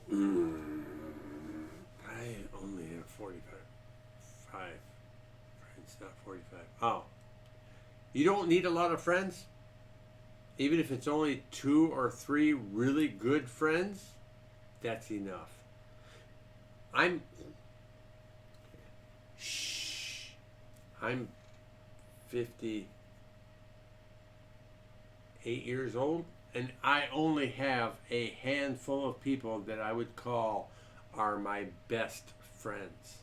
S1: I only have 45 friends, not 45. Oh, you don't need a lot of friends? Even if it's only 2 or 3 really good friends, that's enough. I'm Shh. I'm 58 years old, and I only have a handful of people that I would call are my best friends.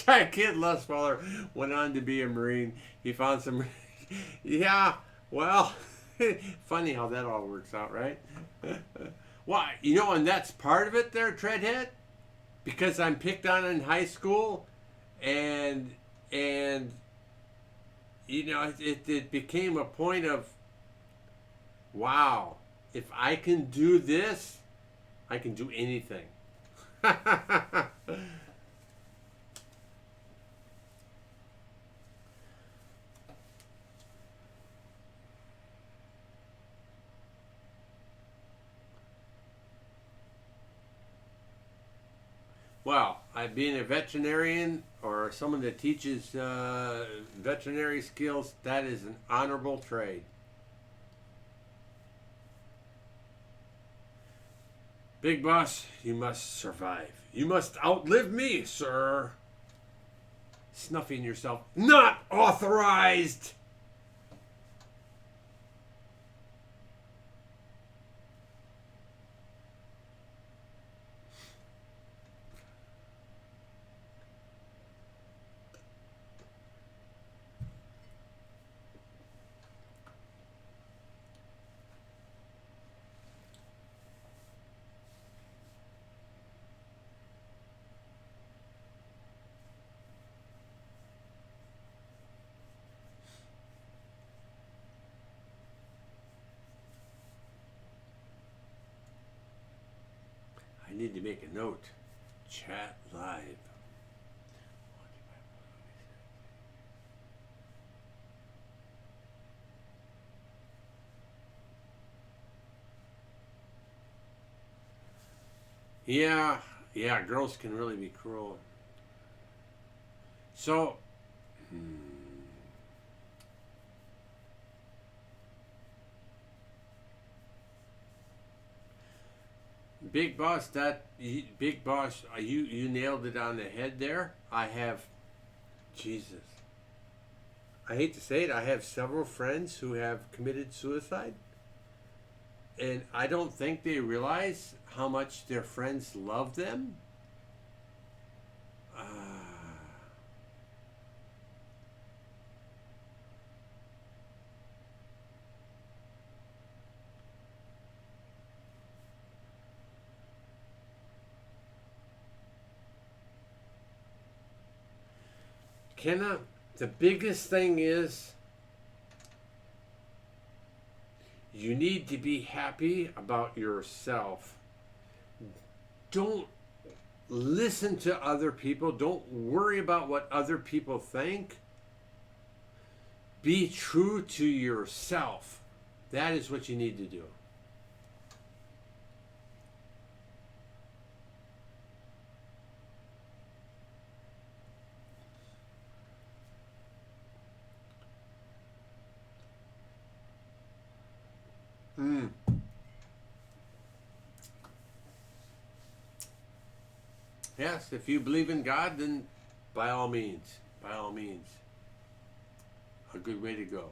S1: That kid Lustwaller went on to be a Marine. He found some. Yeah, well, funny how that all works out, right? Why, and that's part of it there, Treadhead, because I'm picked on in high school, and it became a point of, wow, if I can do this, I can do anything. Well, being a veterinarian or someone that teaches veterinary skills, that is an honorable trade. Big boss, you must survive. You must outlive me, sir. Snuffing yourself. Not authorized! I need to make a note. Chat live. Yeah, girls can really be cruel. So, Big boss, you nailed it on the head there. I have, Jesus. I hate to say it, I have several friends who have committed suicide, and I don't think they realize how much their friends love them. Uh, Kenna, the biggest thing is you need to be happy about yourself. Don't listen to other people. Don't worry about what other people think. Be true to yourself. That is what you need to do. Yes, if you believe in God, then by all means, a good way to go.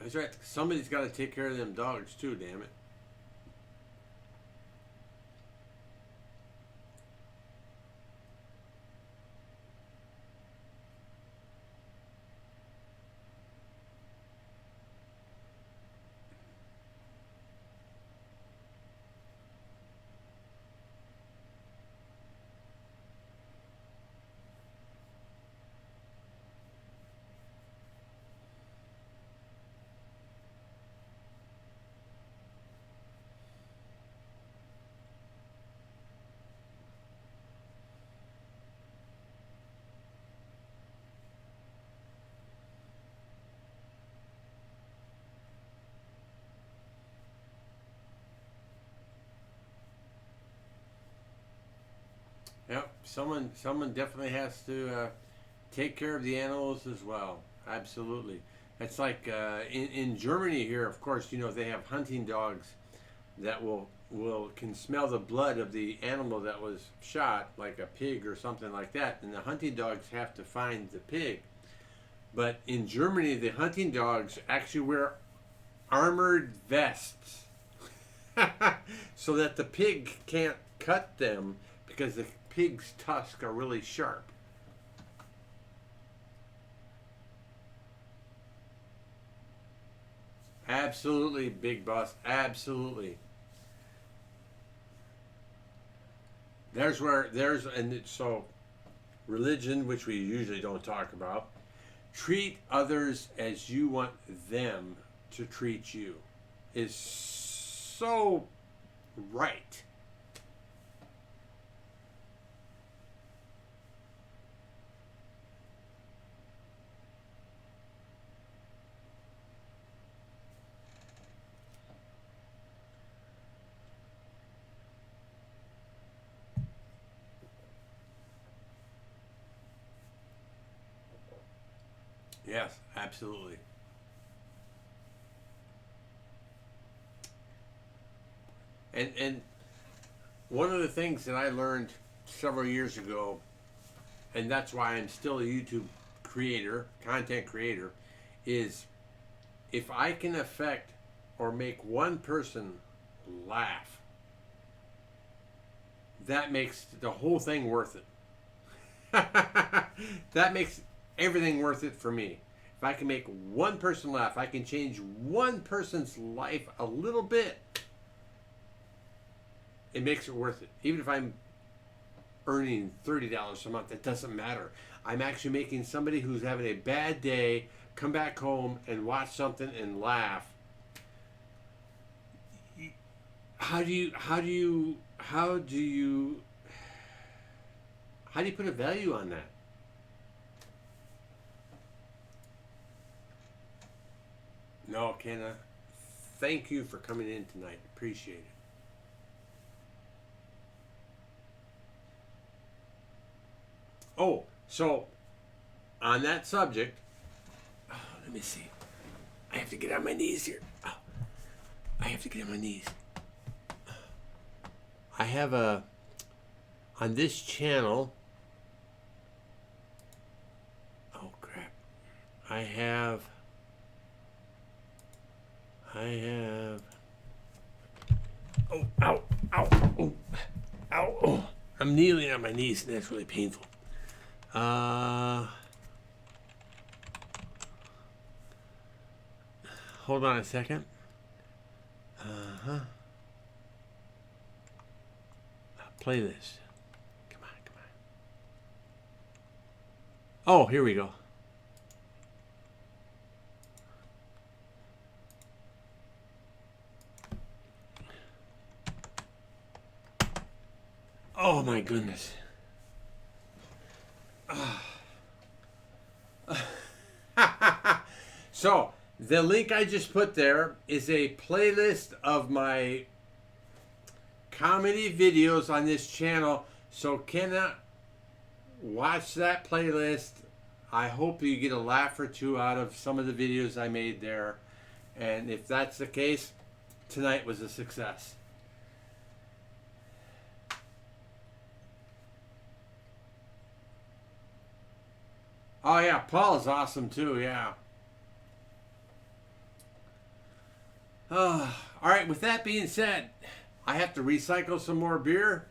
S1: That's right. Somebody's got to take care of them dogs too. Damn it. Yep. Someone definitely has to take care of the animals as well. Absolutely. It's like in Germany here, of course, you know they have hunting dogs that will can smell the blood of the animal that was shot, like a pig or something like that, and the hunting dogs have to find the pig. But in Germany, the hunting dogs actually wear armored vests so that the pig can't cut them because the pig's tusks are really sharp. Absolutely, big boss. Absolutely. So religion, which we usually don't talk about, treat others as you want them to treat you, is so right. Yes, absolutely. And one of the things that I learned several years ago, and that's why I'm still a YouTube creator, content creator, is if I can affect or make one person laugh, that makes the whole thing worth it. That makes everything worth it for me. If I can make one person laugh, I can change one person's life a little bit. It makes it worth it. Even if I'm earning $30 a month, it doesn't matter. I'm actually making somebody who's having a bad day come back home and watch something and laugh. How do you put a value on that? No, Kenna. Thank you for coming in tonight. Appreciate it. Oh, so on that subject, let me see. I have to get on my knees here. I have to get on my knees. I have on this channel. Oh crap! I have. Oh, ow, ow, oh, ow, oh. I'm kneeling on my knees, and that's really painful. Hold on a second. Playlist. Come on, come on. Oh, here we go. Oh my goodness. So, the link I just put there is a playlist of my comedy videos on this channel. So, cannot watch that playlist. I hope you get a laugh or two out of some of the videos I made there. And if that's the case, tonight was a success. Oh yeah, Paul is awesome too, yeah. All right, with that being said, I have to recycle some more beer.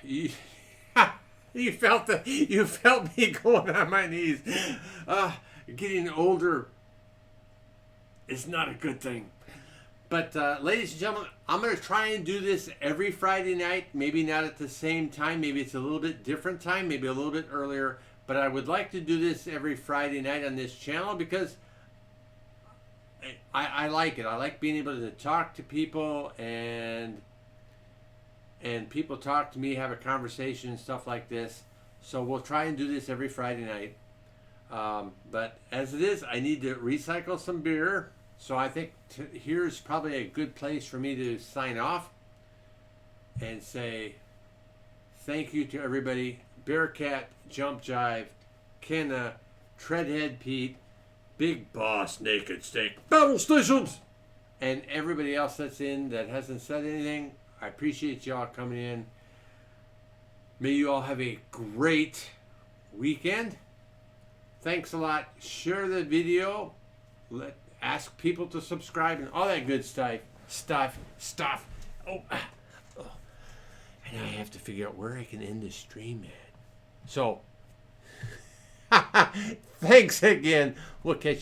S1: You, you felt me going on my knees. Getting older is not a good thing. But ladies and gentlemen, I'm going to try and do this every Friday night. Maybe not at the same time. Maybe it's a little bit different time. Maybe a little bit earlier. But I would like to do this every Friday night on this channel because I like it. I like being able to talk to people and people talk to me, have a conversation and stuff like this. So we'll try and do this every Friday night. But as it is, I need to recycle some beer. So I think here's probably a good place for me to sign off and say thank you to everybody. Bearcat, Jump Jive, Kenna, Treadhead Pete, Big Boss, Naked Steak, Battle Stations, and everybody else that's in that hasn't said anything. I appreciate y'all coming in. May you all have a great weekend. Thanks a lot. Share the video. Ask people to subscribe and all that good stuff. Oh, and I have to figure out where I can end the stream at. So, thanks again. We'll catch you.